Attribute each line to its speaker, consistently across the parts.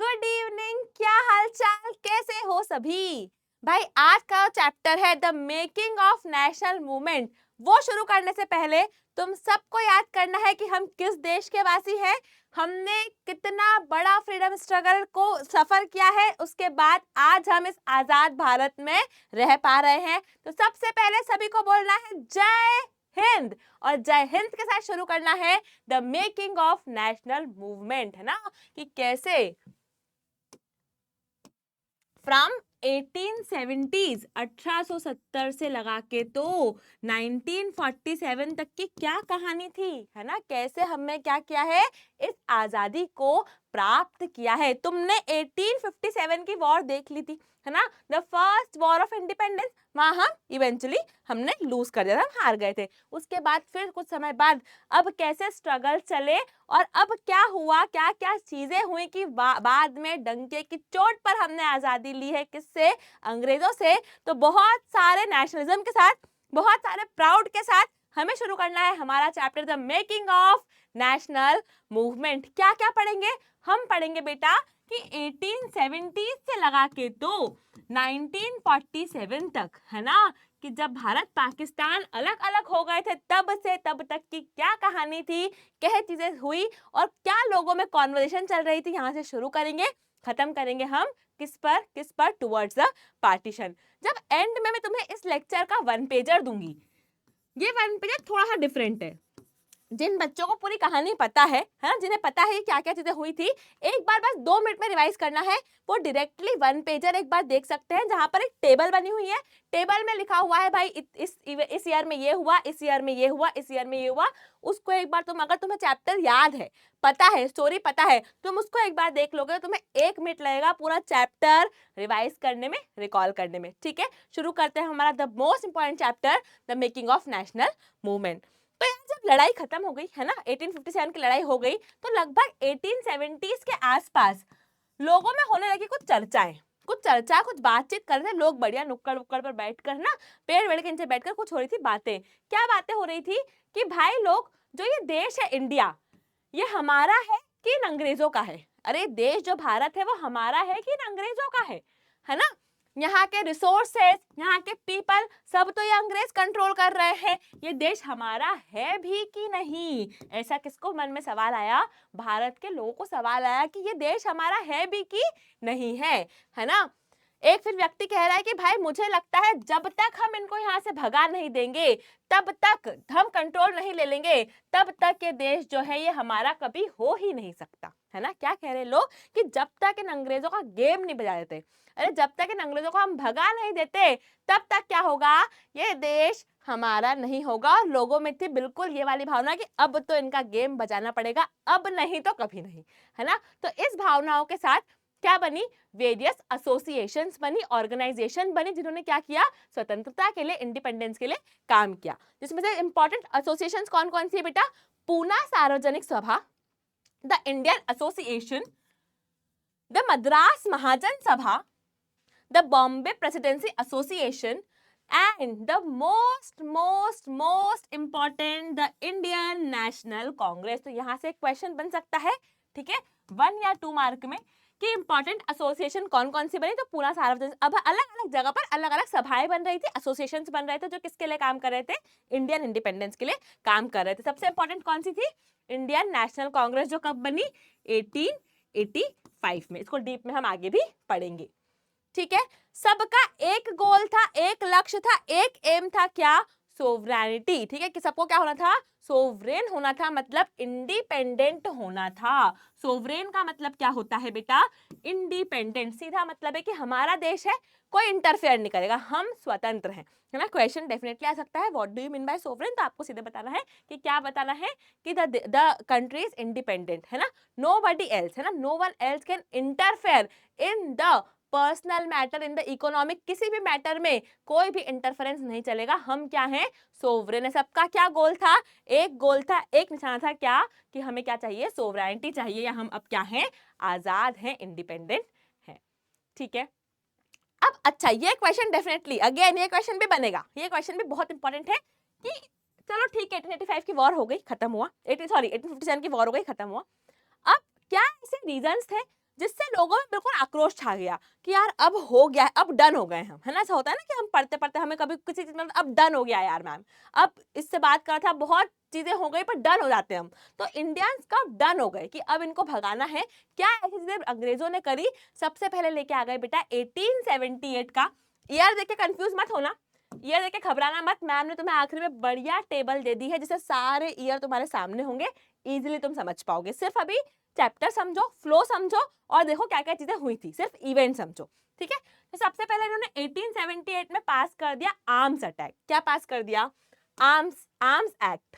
Speaker 1: Good evening, क्या हाल चाल, कैसे हो सभी। भाई आज का चैप्टर है the making of national movement. वो शुरू करने से पहले तुम सबको याद करना है कि हम किस देश के वासी हैं, हमने कितना बड़ा फ्रीडम स्ट्रगल को सफर किया है, उसके बाद आज हम इस आजाद भारत में रह पा रहे हैं। तो सबसे पहले सभी को बोलना है जय हिंद, और जय हिंद के साथ शुरू करना है the making of national movement, है ना, कि कैसे फ्रॉम 1870s 1870 से लगा के तो 1947 तक की क्या कहानी थी, है ना, कैसे हमने क्या किया है, इस आजादी को प्राप्त किया है। तुमने 1857 की वॉर देख ली थी, है ना, the first war of independence. वहां हम इवेंचुअली हमने लूज कर दिया था, हम हार गए थे। उसके बाद फिर कुछ समय बाद अब कैसे स्ट्रगल चले और अब क्या हुआ, क्या क्या चीजें हुई कि बाद में डंके की चोट पर हमने आजादी ली है, किससे, अंग्रेजों से। तो बहुत सारे नेशनलिज्म के साथ, बहुत सारे प्राउड के साथ हमें शुरू करना है हमारा chapter the making of national movement. क्या क्या पढ़ेंगे, हम पढ़ेंगे बेटा कि 1870 से लगा के तो 1947 तक, है ना, कि जब भारत पाकिस्तान अलग अलग हो गए थे तब से तब तक की क्या कहानी थी, क्या चीजें हुई और क्या लोगों में कॉन्वर्सेशन चल रही थी। यहाँ से शुरू करेंगे, खत्म करेंगे हम किस पर टुवर्ड्स द पार्टीशन। जब एंड में मैं तुम्हें इस लेक्चर का 1 पेजर दूंगी, ये 1 पेजर थोड़ा सा डिफरेंट है। जिन बच्चों को पूरी कहानी पता है ना, जिन्हें पता है क्या क्या चीजें हुई थी, एक बार बस 2 मिनट में रिवाइज करना है, वो डायरेक्टली 1 पेजर एक बार देख सकते हैं, जहां पर एक टेबल बनी हुई है। टेबल में लिखा हुआ है भाई इस ईयर में ये हुआ, इस ईयर में ये हुआ, इस ईयर में ये हुआ। उसको एक बार तुम, अगर तुम्हें चैप्टर याद है, पता है, स्टोरी पता है, तुम उसको एक बार देख लोगे तो तुम्हें 1 मिनट लगेगा पूरा चैप्टर रिवाइज करने में, रिकॉल करने में। ठीक है, शुरू करते हैं हमारा the most important chapter the making of national movement. तो यार जब लड़ाई खत्म हो गई, है ना, 1857 की लड़ाई हो गई, तो लगभग 1870s के आसपास लोगों में होने लगी कुछ चर्चाएं, कुछ बातचीत कर रहे थे लोग, बढ़िया नुक्कड़ उक्कड़ पर बैठकर ना, पेड़ वेड़ के नीचे बैठकर कुछ हो रही थी बातें। क्या बातें हो रही थी कि भाई लोग, जो ये देश है इंडिया, ये हमारा है कि इन अंग्रेजों का है। अरे देश जो भारत है वो हमारा है कि इन अंग्रेजों का है ना। यहाँ के रिसोर्सेस, यहाँ के पीपल, सब तो ये अंग्रेज कंट्रोल कर रहे हैं, ये देश हमारा है भी कि नहीं। ऐसा किसको मन में सवाल आया, भारत के लोगों को सवाल आया कि ये देश हमारा है भी कि नहीं है ना। एक फिर व्यक्ति कह रहा है कि भाई मुझे लगता है जब तक हम इनको यहाँ से भगा नहीं देंगे, तब तक हम कंट्रोल नहीं ले लेंगे, तब तक ये देश जो है ये हमारा कभी हो ही नहीं सकता, है ना। क्या कह रहे लोग कि जब तक इन अंग्रेजों का गेम नहीं बजा देते, अरे जब तक इन अंग्रेजों को हम भगा नहीं देते, तब तक क्या होगा, ये देश हमारा नहीं होगा। और लोगों में थी बिल्कुल ये वाली भावना कि अब तो इनका गेम बजाना पड़ेगा, अब नहीं तो कभी नहीं, है ना। तो इस भावनाओं के साथ क्या बनी, वेरियस एसोसिएशंस बनी, ऑर्गेनाइजेशन बनी, जिन्होंने क्या किया, स्वतंत्रता के लिए, इंडिपेंडेंस के लिए काम किया। जिसमें से इंपॉर्टेंट एसोसिएशंस कौन कौन सी है बेटा, Poona Sarvajanik Sabha, the Indian association, the Madras Mahajan Sabha, the Bombay presidency association, and the most important the Indian National Congress। तो यहाँ से क्वेश्चन बन सकता है, ठीक है, 1 या 2 मार्क में, कि इंपॉर्टेंट एसोसिएशन कौन कौन सी बनी। तो पूरा सार्वजनिक, अब अलग अलग जगह पर अलग अलग सभाएं बन रही थी, एसोसिएशंस बन रहे थे, जो किसके लिए काम कर रहे थे, इंडियन इंडिपेंडेंस के लिए काम कर रहे थे। सबसे इंपॉर्टेंट कौन सी थी, इंडियन नेशनल कांग्रेस, जो कब बनी, 1885 में। इसको डीप में हम आगे भी पढ़ेंगे, ठीक है। सबका एक गोल था, एक लक्ष्य था, एक एम था, क्या, सोवरेनिटी, ठीक है, कि सबको क्या होना था, सोवरेन होना था, मतलब इंडिपेंडेंट होना था। सोवरेन का मतलब क्या होता है बेटा, इंडिपेंडेंट, सीधा मतलब है कि हमारा देश है, कोई इंटरफेयर नहीं करेगा, हम स्वतंत्र हैं, है ना। क्वेश्चन डेफिनेटली आ सकता है, what do you mean by sovereign, तो आपको सीधे बताना है कि क्या बताना है, कि द कंट्री इज इंडिपेंडेंट, है ना, नोबडी एल्स, है ना, no one else can interfere in the personal matter, in the economic, किसी भी मैटर में कोई भी इंटरफेरेंस नहीं चलेगा, हम क्या हैं, सोवरेन है। सबका क्या गोल था, एक गोल था, एक निशाना था, क्या, कि हमें क्या चाहिए, सोवरेनिटी चाहिए, या हम अब क्या हैं, आजाद हैं, इंडिपेंडेंट हैं, ठीक है। अब अच्छा, ये क्वेश्चन डेफिनेटली अगेन ये क्वेश्चन भी बनेगा, ये क्वेश्चन भी बहुत इंपॉर्टेंट है, कि चलो ठीक है, 1885 की वॉर हो गई, खत्म हुआ, 1857 की वॉर हो गई, खत्म हुआ, अब क्या ऐसे रीजंस थे जिससे लोगों में बिल्कुल आक्रोश छा गया कि यार अब हो गया है, अब डन हो गए हम, है ना। ऐसा होता है ना कि हम पढ़ते पढ़ते हमें कभी किसी चीज में अब डन हो गया यार मैम, अब इससे बात कर रहा था, बहुत चीजें हो गई पर डन हो जाते हैं हम। तो इंडियंस का डन हो गए कि अब इनको भगाना है। क्या ऐसी चीजें अंग्रेजों ने करी? सबसे पहले लेके आ गए बेटा 1878 का ईयर। देख के कंफ्यूज मत होना, ईयर देख के घबराना मत। मैम ने तुम्हें आखिरी में बढ़िया टेबल दे दी है जिससे सारे ईयर तुम्हारे सामने होंगे, इजीली तुम समझ पाओगे। सिर्फ अभी चैप्टर समझो, फ्लो समझो और देखो क्या क्या चीजें हुई थी, सिर्फ इवेंट समझो, ठीक है। तो सबसे पहले इन्होंने 1878 में पास कर दिया आर्म्स अटैक। क्या पास कर दिया? आर्म्स एक्ट,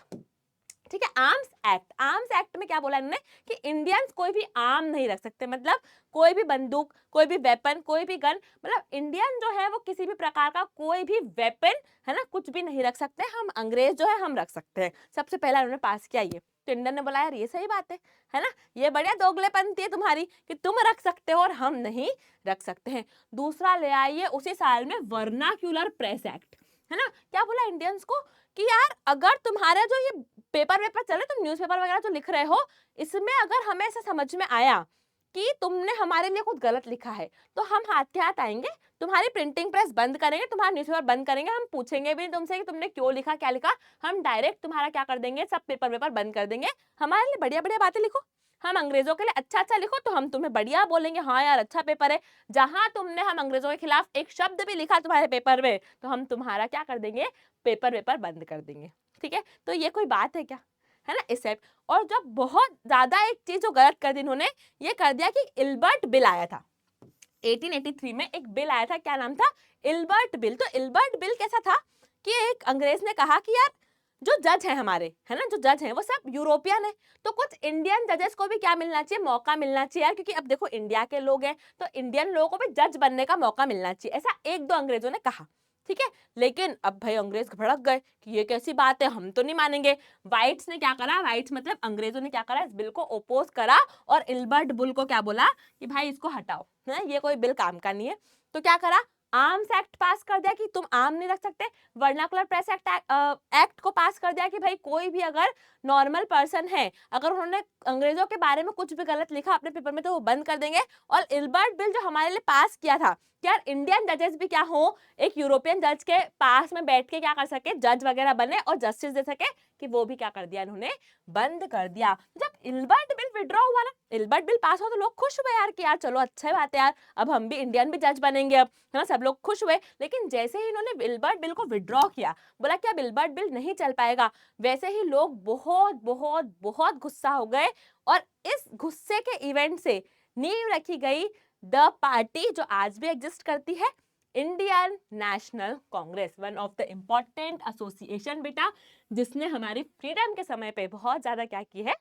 Speaker 1: ठीक है। आर्म्स एक्ट, आर्म्स एक्ट में क्या बोला इन्होंने कि इंडियंस कोई भी आर्म नहीं रख सकते, मतलब कोई भी बंदूक, कोई भी वेपन, कोई भी गन, मतलब इंडियन जो है वो किसी भी प्रकार का कोई भी वेपन, है ना, कुछ भी नहीं रख सकते। हम अंग्रेज जो है हम रख सकते हैं। सबसे पहला उन्होंने पास किया ये। तो इंडियन ने बोला यार ये सही बात है ना, ये बढ़िया दोगलेपंती है तुम्हारी कि तुम रख सकते हो और हम नहीं रख सकते हैं। दूसरा ले आइए उसी साल में वर्नाक्यूलर प्रेस एक्ट, है ना। क्या बोला इंडियंस को कि यार अगर तुम्हारा जो ये पेपर वेपर चले, तुम न्यूज़पेपर वगैरह जो लिख रहे हो, इसमें अगर हमें ऐसा समझ में आया कि तुमने हमारे लिए कुछ गलत लिखा है तो हम हाथ के हाथ आएंगे, तुम्हारी प्रिंटिंग प्रेस बंद करेंगे, तुम्हारा न्यूज़पेपर बंद करेंगे, हम पूछेंगे भी तुमसे कि तुमने क्यों लिखा, क्या लिखा। हम डायरेक्ट तुम्हारा क्या कर देंगे, सब पेपर वेपर बंद कर देंगे। हमारे लिए बढ़िया बढ़िया बातें लिखो, हम अंग्रेजों के लिए अच्छा अच्छा लिखो तो हम तुम्हें बढ़िया बोलेंगे, हाँ यार अच्छा पेपर है। जहां तुमने हम अंग्रेजों के खिलाफ एक शब्द भी लिखा तुम्हारे पेपर में तो हम तुम्हारा क्या कर देंगे, पेपर वेपर बंद कर देंगे, ठीक है। तो ये कोई बात है क्या, है ना। इस और जब बहुत ज्यादा एक चीज जो गलत कर दी इन्होंने, ये कर दिया कि इल्बर्ट बिल आया था 1883 में। एक बिल आया था, क्या नाम था? Ilbert bill. तो इल्बर्ट बिल कैसा था कि एक अंग्रेज ने कहा कि यार जो जज है हमारे, है ना, जो जज हैं वो सब यूरोपियन है, तो कुछ इंडियन जजेस को भी क्या मिलना चाहिए, मौका मिलना चाहिए यार, क्योंकि अब देखो इंडिया के लोग हैं तो इंडियन लोगों को भी जज बनने का मौका मिलना चाहिए। ऐसा एक दो अंग्रेजों ने कहा, ठीक है। लेकिन अब भाई अंग्रेज भड़क गए कि ये कैसी बात है, हम तो नहीं मानेंगे। व्हाइट्स ने क्या करा, व्हाइट्स मतलब अंग्रेजों ने क्या करा, इस बिल को ओपोज करा और इल्बर्ट बुल को क्या बोला कि भाई इसको हटाओ, है ना, ये कोई बिल काम का नहीं है। तो क्या करा, आर्म्स एक्ट पास कर दिया कि तुम आर्म नहीं रख सकते। वर्नाकुलर प्रेस एक्ट को पास कर दिया कि भाई कोई भी अगर नॉर्मल पर्सन है, अगर उन्होंने अंग्रेजों के बारे में कुछ भी गलत लिखा अपने पेपर में तो वो बंद कर देंगे। और इल्बर्ट बिल जो हमारे लिए पास किया था कि यार इंडियन जजेस भी क्या हो, एक यूरोपियन जज के पास में बैठ के क्या कर सके, जज वगैरह बने और जस्टिस दे सके, कि वो भी क्या कर दिया इन्होंने, बंद कर दिया। जब इल्बर्ट बिल विड्रॉ हुआ ना, इल्बर्ट बिल पास हुआ तो लोग खुश हुए यार कि यार चलो अच्छा बात है यार, अब हम भी इंडियन भी जज बनेंगे अब, है ना, सब लोग खुश हुए। लेकिन जैसे ही इन्होंने इल्बर्ट बिल को विड्रॉ किया, बोला कि अब इल्बर्ट बिल नहीं चल पाएगा, वैसे ही लोग बहुत बहुत बहुत गुस्सा हो गए। और इस गुस्से के इवेंट से नींव रखी गई द पार्टी जो आज भी एग्जिस्ट करती है, Indian National Congress, one of the important association बेटा, जिसने हमारी फ्रीडम के समय पे बहुत ज्यादा क्या की है,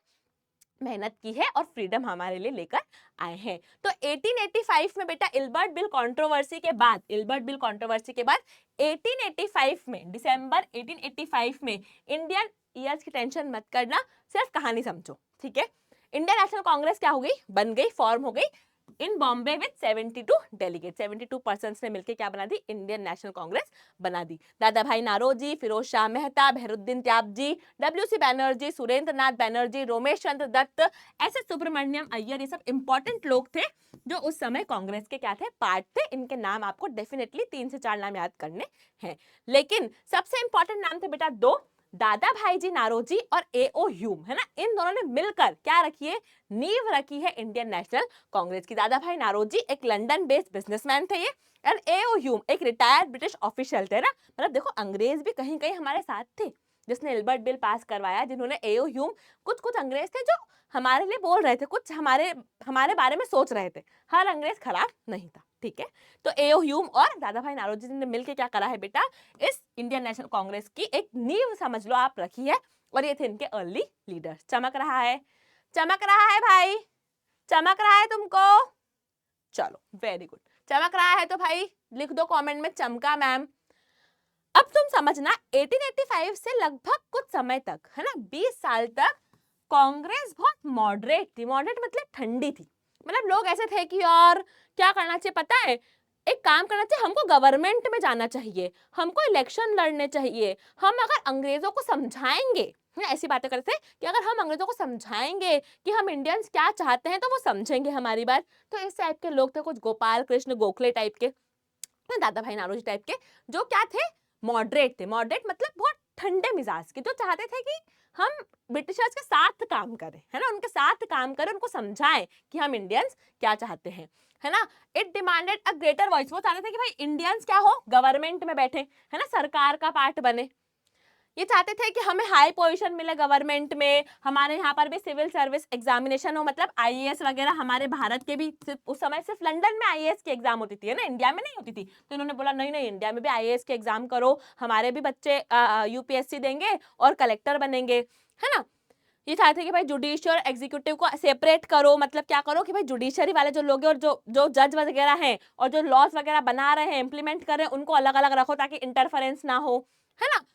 Speaker 1: मेहनत की है और फ्रीडम हमारे लिए लेकर आए हैं। तो 1885 में बेटा इल्बर्ट बिल कंट्रोवर्सी के बाद, इल्बर्ट बिल कंट्रोवर्सी के बाद 1885 में, दिसंबर 1885 में, इंडियन ईयर्स की टेंशन मत करना, सिर्फ कहानी समझो, ठीक है। इंडियन नेशनल कांग्रेस क्या हो गई, बन गई, फॉर्म हो गई इन बॉम्बे विद 72 डेलीगेट, 72 पर्सन ने मिलकर क्या बना दी, इंडियन नेशनल कांग्रेस बना दी। दादा भाई नारोजी, फिरोज शाह मेहता, बहरुद्दीन त्याबजी, डब्ल्यू.सी. बैनर्जी, सुरेंद्र नाथ बैनर्जी, रोमेश चंद्र दत्त, ऐसे सुब्रमण्यम अय्यर, ये सब इंपॉर्टेंट लोग थे जो उस समय कांग्रेस के क्या थे, पार्ट थे। इनके नाम आपको डेफिनेटली 3 से 4 नाम याद करने हैं। लेकिन सबसे इंपॉर्टेंट नाम थे बेटा 2, दादा भाई जी नारोजी और ए.ओ. ह्यूम, है ना। इन दोनों ने मिलकर क्या रखी है, नींव रखी है इंडियन नेशनल कांग्रेस की। दादा भाई नारोजी एक लंदन बेस्ड बिजनेसमैन थे ये, और ए.ओ. ह्यूम एक रिटायर्ड ब्रिटिश ऑफिशियल थे ना। मतलब देखो अंग्रेज भी कहीं कहीं हमारे साथ थे, जिसने इल्बर्ट बिल पास करवाया, जिन्होंने ए.ओ. ह्यूम, कुछ कुछ अंग्रेज थे जो हमारे लिए बोल रहे थे, कुछ हमारे बारे में सोच रहे थे, हर अंग्रेज खराब नहीं था, ठीक है। तो ए.ओ. ह्यूम और दादा भाई नारोजी ने मिलकर क्या करा है बेटा, इस इंडियन नेशनल कांग्रेस की एक नींव समझ लो आप रखी है। और ये थे इनके अर्ली लीडर्स। चमक रहा है, चमक रहा है भाई, चमक रहा है तुमको, चलो वेरी गुड। चमक रहा है तो भाई लिख दो कमेंट में चमका मैम। अब तुम समझना 1885 से लगभग कुछ समय तक, है ना, 20 साल तक कांग्रेस बहुत मॉडरेट थी। मॉडरेट मतलब ठंडी थी, मतलब लोग ऐसे थे कि यार क्या करना चाहिए पता है, एक काम करना चाहिए, हमको गवर्नमेंट में जाना चाहिए, हमको इलेक्शन लड़ने चाहिए। हम अगर अंग्रेजों को समझाएंगे, ऐसी बातें करते हैं कि अगर हम अंग्रेजों को समझाएंगे कि हम इंडियंस क्या चाहते हैं तो वो समझेंगे हमारी बात। तो इस टाइप के लोग थे कुछ गोपाल कृष्ण गोखले टाइप के, दादा भाई नारोजी टाइप के, जो क्या थे, मॉडरेट थे। मॉडरेट मतलब बहुत ठंडे मिजाज के, जो चाहते थे कि हम ब्रिटिशर्स के साथ काम करें, है ना, उनके साथ काम करें, उनको समझाएं कि हम इंडियंस क्या चाहते हैं, है ना। It demanded a greater voice, वो चाहते थे कि भाई इंडियंस क्या हो, गवर्नमेंट में बैठे, है ना, सरकार का पार्ट बने। ये चाहते थे कि हमें हाई पोजीशन मिले गवर्नमेंट में, हमारे यहाँ पर भी सिविल सर्विस एग्जामिनेशन हो, मतलब आईएएस वगैरह। हमारे भारत के भी उस समय सिर्फ लंदन में आईएएस की एग्जाम होती थी, है ना, इंडिया में नहीं होती थी। तो इन्होंने बोला नहीं नहीं, इंडिया में भी आईएएस के एग्जाम करो, हमारे भी बच्चे यूपीएससी देंगे और कलेक्टर बनेंगे, है ना। ये चाहते हैं कि भाई जुडिशियल और एग्जीक्यूटिव को सेपरेट करो, मतलब क्या करो कि भाई जुडिशरी वाले जो लोग हैं और जो जो जज वगैरह हैं और जो लॉज वगैरह बना रहे हैं, इंप्लीमेंट कर रहे हैं, उनको अलग अलग रखो ताकि इंटरफेरेंस ना हो, है ना।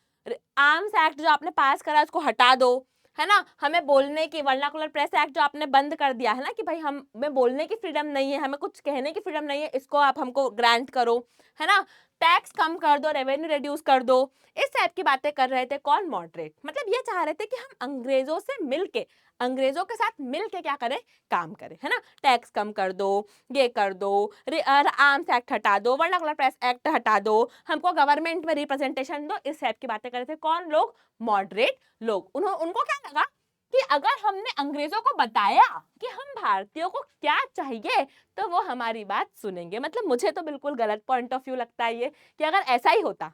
Speaker 1: आर्म्स एक्ट जो आपने पास करा उसको हटा दो, है ना। हमें बोलने की, वर्नाकुलर प्रेस एक्ट जो आपने बंद कर दिया है ना, कि भाई हमें बोलने की फ्रीडम नहीं है, हमें कुछ कहने की फ्रीडम नहीं है, इसको आप हमको ग्रांट करो, है ना। टैक्स कम कर दो, रेवेन्यू रिड्यूस कर दो। इस टाइप की बातें कर रहे थे कौन, मॉडरेट। मतलब ये चाह रहे थे कि हम अंग्रेजों से मिलके, अंग्रेजों के साथ मिलके क्या करें, काम करें, है ना। टैक्स कम कर दो, ये कर दो, आर्म्स एक्ट हटा दो, वर्नाकुलर प्रेस एक्ट हटा दो, हमको गवर्नमेंट में रिप्रेजेंटेशन दो। इस टाइप की बातें कर रहे थे कौन लोग, मॉडरेट लोग। उनको क्या लगा कि अगर हमने अंग्रेजों को बताया कि हम भारतीयों को क्या चाहिए तो वो हमारी बात सुनेंगे। मतलब मुझे तो बिल्कुल गलत पॉइंट ऑफ व्यू लगता है ये, कि अगर ऐसा ही होता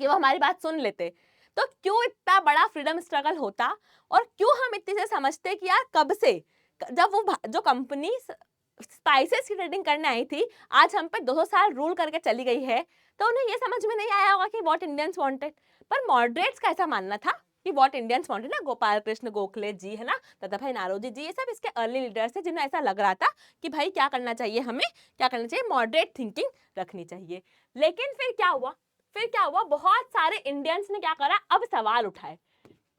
Speaker 1: कि वो हमारी बात सुन लेते तो क्यों इतना बड़ा फ्रीडम स्ट्रगल होता, और क्यों हम इतने से समझते कि यार कब से, जब वो जो कंपनी स्पाइसेस की ट्रेडिंग करने आई थी, आज हम पे 200 साल रूल करके चली गई है, तो उन्हें ये समझ में नहीं आया होगा कि व्हाट इंडियंस वांटेड। पर मॉडरेट्स का ऐसा मानना था कि व्हाट इंडियंस वांटेड ना, गोपाल कृष्ण गोखले जी, है ना, दादा भाई नारोजी जी, ये सब इसके अर्ली लीडर्स थे जिन्हें ऐसा लग रहा था कि भाई क्या करना चाहिए, हमें क्या करना चाहिए, मॉडरेट थिंकिंग रखनी चाहिए। लेकिन फिर क्या हुआ, बहुत सारे इंडियंस ने क्या करा, अब सवाल उठाए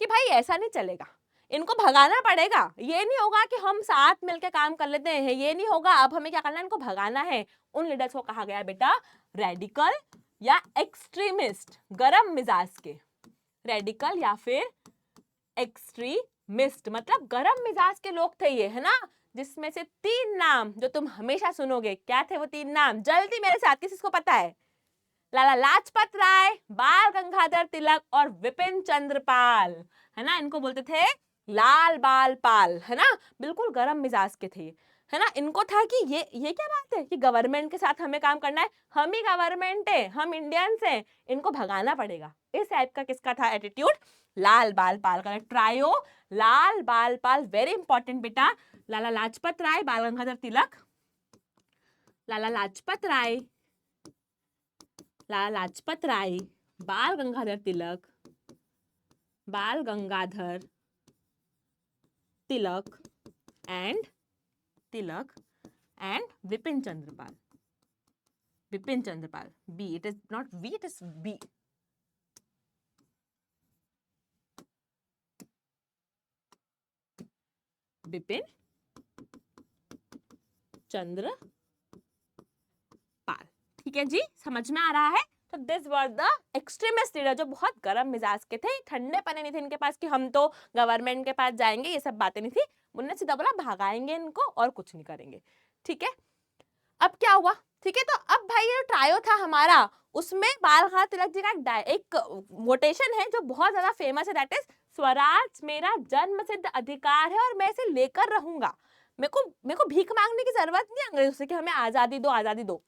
Speaker 1: कि भाई ऐसा नहीं चलेगा, इनको भगाना पड़ेगा। ये नहीं होगा कि हम साथ मिलकर काम कर लेते हैं, ये नहीं होगा, अब हमें क्या करना है, इनको भगाना है। उन लीडर्स को कहा गया बेटा रेडिकल या एक्सट्रीमिस्ट, गरम मिजाज के, रेडिकल या फिर एक्सट्रीमिस्ट, मतलब गरम मिजाज के लोग थे ये, है ना। जिसमें से 3 नाम जो तुम हमेशा सुनोगे, क्या थे वो 3 नाम, जल्दी मेरे साथ, किसको पता है, लाला लाजपत राय, बाल गंगाधर तिलक और विपिन चंद्र पाल, है ना। इनको बोलते थे लाल बाल पाल, है ना। बिल्कुल गरम मिजाज के थे, है ना। इनको था कि ये क्या बात है कि गवर्नमेंट के साथ हमें काम करना है, हम ही गवर्नमेंट है, हम इंडियंस हैं, इनको भगाना पड़ेगा। इस टाइप का किसका था एटीट्यूड, लाल बाल पाल का। ट्रायो लाल बाल पाल, वेरी इंपॉर्टेंट बेटा। लाला लाजपत राय, बाल गंगाधर तिलक, लाला लाजपत राय, लाला लाजपत राय, बाल Gangadhar Tilak, Bal Gangadhar Tilak and Bipin Chandra Pal, Bipin Chandra Pal, B, it is not V, it is B. Bipin Chandra Pal, ठीक है जी, समझ में आ रहा है। तो this were the extremist leader, जो बहुत गर्म मिजाज के थे, ठंडे पने नहीं थे इनके पास कि हम तो गवर्नमेंट के पास जाएंगे, ये सब बातें नहीं थी। उन्होंने सीधा बोला भगाएंगे इनको और कुछ नहीं करेंगे, ठीक है। अब क्या हुआ, ठीक है, तो अब भाई ये ट्रायो था हमारा, उसमें बाल गंगाधर तिलक जी का एक वोटेशन है जो बहुत ज्यादा फेमस है, दैट इज स्वराज मेरा जन्म सिद्ध अधिकार है और मैं इसे लेकर रहूंगा। मेरे को भीख मांगने की जरूरत नहीं अंग्रेजों से कि हमें आजादी दो, आजादी दो।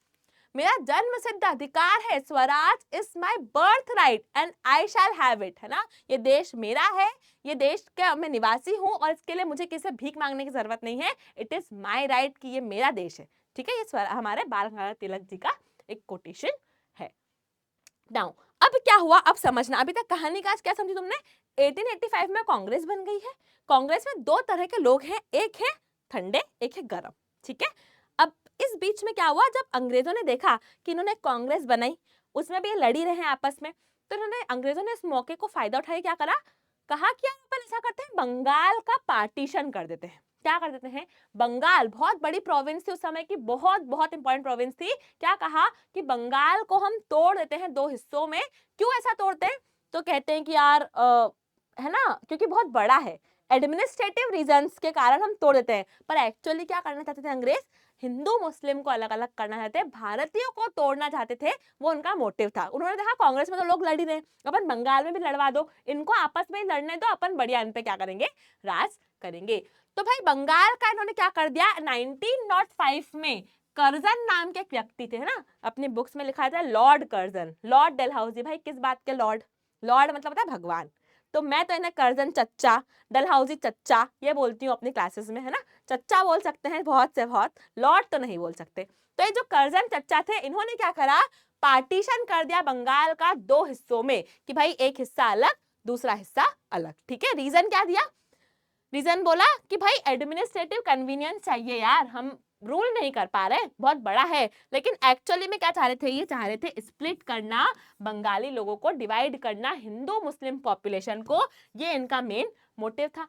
Speaker 1: मेरा जन्म सिद्ध अधिकार है, Swaraj is my birth right and I shall have it, है ना। ये देश मेरा है, ये देश का मैं निवासी हूँ और इसके लिए मुझे किसी से भीख मांगने की जरूरत नहीं है। इट इज माई राइट कि ये मेरा देश है, ठीक है। ये हमारे बाल गंगाधर तिलक जी का एक कोटेशन है। नाउ अब क्या हुआ, अब समझना। अभी तक कहानी का क्या समझी तुमने, 1885 में कांग्रेस बन गई है। कांग्रेस में 2 तरह के लोग हैं, एक है ठंडे, एक है गरम, ठीक है। अब इस बीच में क्या हुआ, जब अंग्रेजों ने देखा कि इन्होंने कांग्रेस बनाई, उसमें भी ये लड़ी रहे हैं आपस में, तो इन्होंने, अंग्रेजों ने इस मौके को फायदा उठाया, क्या करा, कहा कि अपन ऐसा करते हैं, बंगाल का पार्टीशन कर देते हैं, क्या कर देते हैं, बंगाल बहुत बड़ी प्रोविंस थी उस समय की, बहुत बहुत इंपॉर्टेंट प्रोविंस थी, क्या कहा कि बंगाल को हम तोड़ देते हैं 2 हिस्सों में। क्यों ऐसा तोड़ते हैं, तो कहते हैं कि यार है ना, क्योंकि बहुत बड़ा है, एडमिनिस्ट्रेटिव रीजंस के कारण हम तोड़ देते हैं। पर एक्चुअली क्या करना चाहते थे अंग्रेज, हिंदू मुस्लिम को अलग अलग करना चाहते, भारतीयों को तोड़ना चाहते थे, वो उनका मोटिव था। उन्होंने देखा कांग्रेस में तो लोग लड़ ही रहे, अपन बंगाल में भी लड़वा दो, इनको आपस में ही लड़ने दो, अपन बढ़िया इन पे क्या करेंगे, राज करेंगे। तो भाई बंगाल का इन्होंने क्या कर दिया, 1905 में कर्जन नाम के एक व्यक्ति थे, है ना, अपनी बुक्स में लिखा था लॉर्ड कर्जन, लॉर्ड डलहौजी। भाई किस बात के लॉर्ड, लॉर्ड मतलब होता है भगवान, तो मैं तो इन्हें कर्जन चच्चा, डलहौजी चच्चा ये बोलती हूँ अपनी क्लासेस में, है ना, चच्चा बोल सकते हैं बहुत से बहुत, लॉर्ड तो नहीं बोल सकते। तो ये जो कर्जन चच्चा थे, इन्होंने क्या करा, पार्टीशन कर दिया बंगाल का 2 हिस्सों में, कि भाई एक हिस्सा अलग, दूसरा हिस्सा अलग। ठीक है, रीजन क्या दिया, रीजन बोला कि भाई एडमिनिस्ट्रेटिव कन्वीनियंस चाहिए यार, हम रूल नहीं कर पा रहे, बहुत बड़ा है। लेकिन एक्चुअली में क्या चाह रहे थे, ये चाह रहे थे स्प्लिट करना, बंगाली लोगों को डिवाइड करना, हिंदू मुस्लिम पॉपुलेशन को, ये इनका मेन मोटिव था।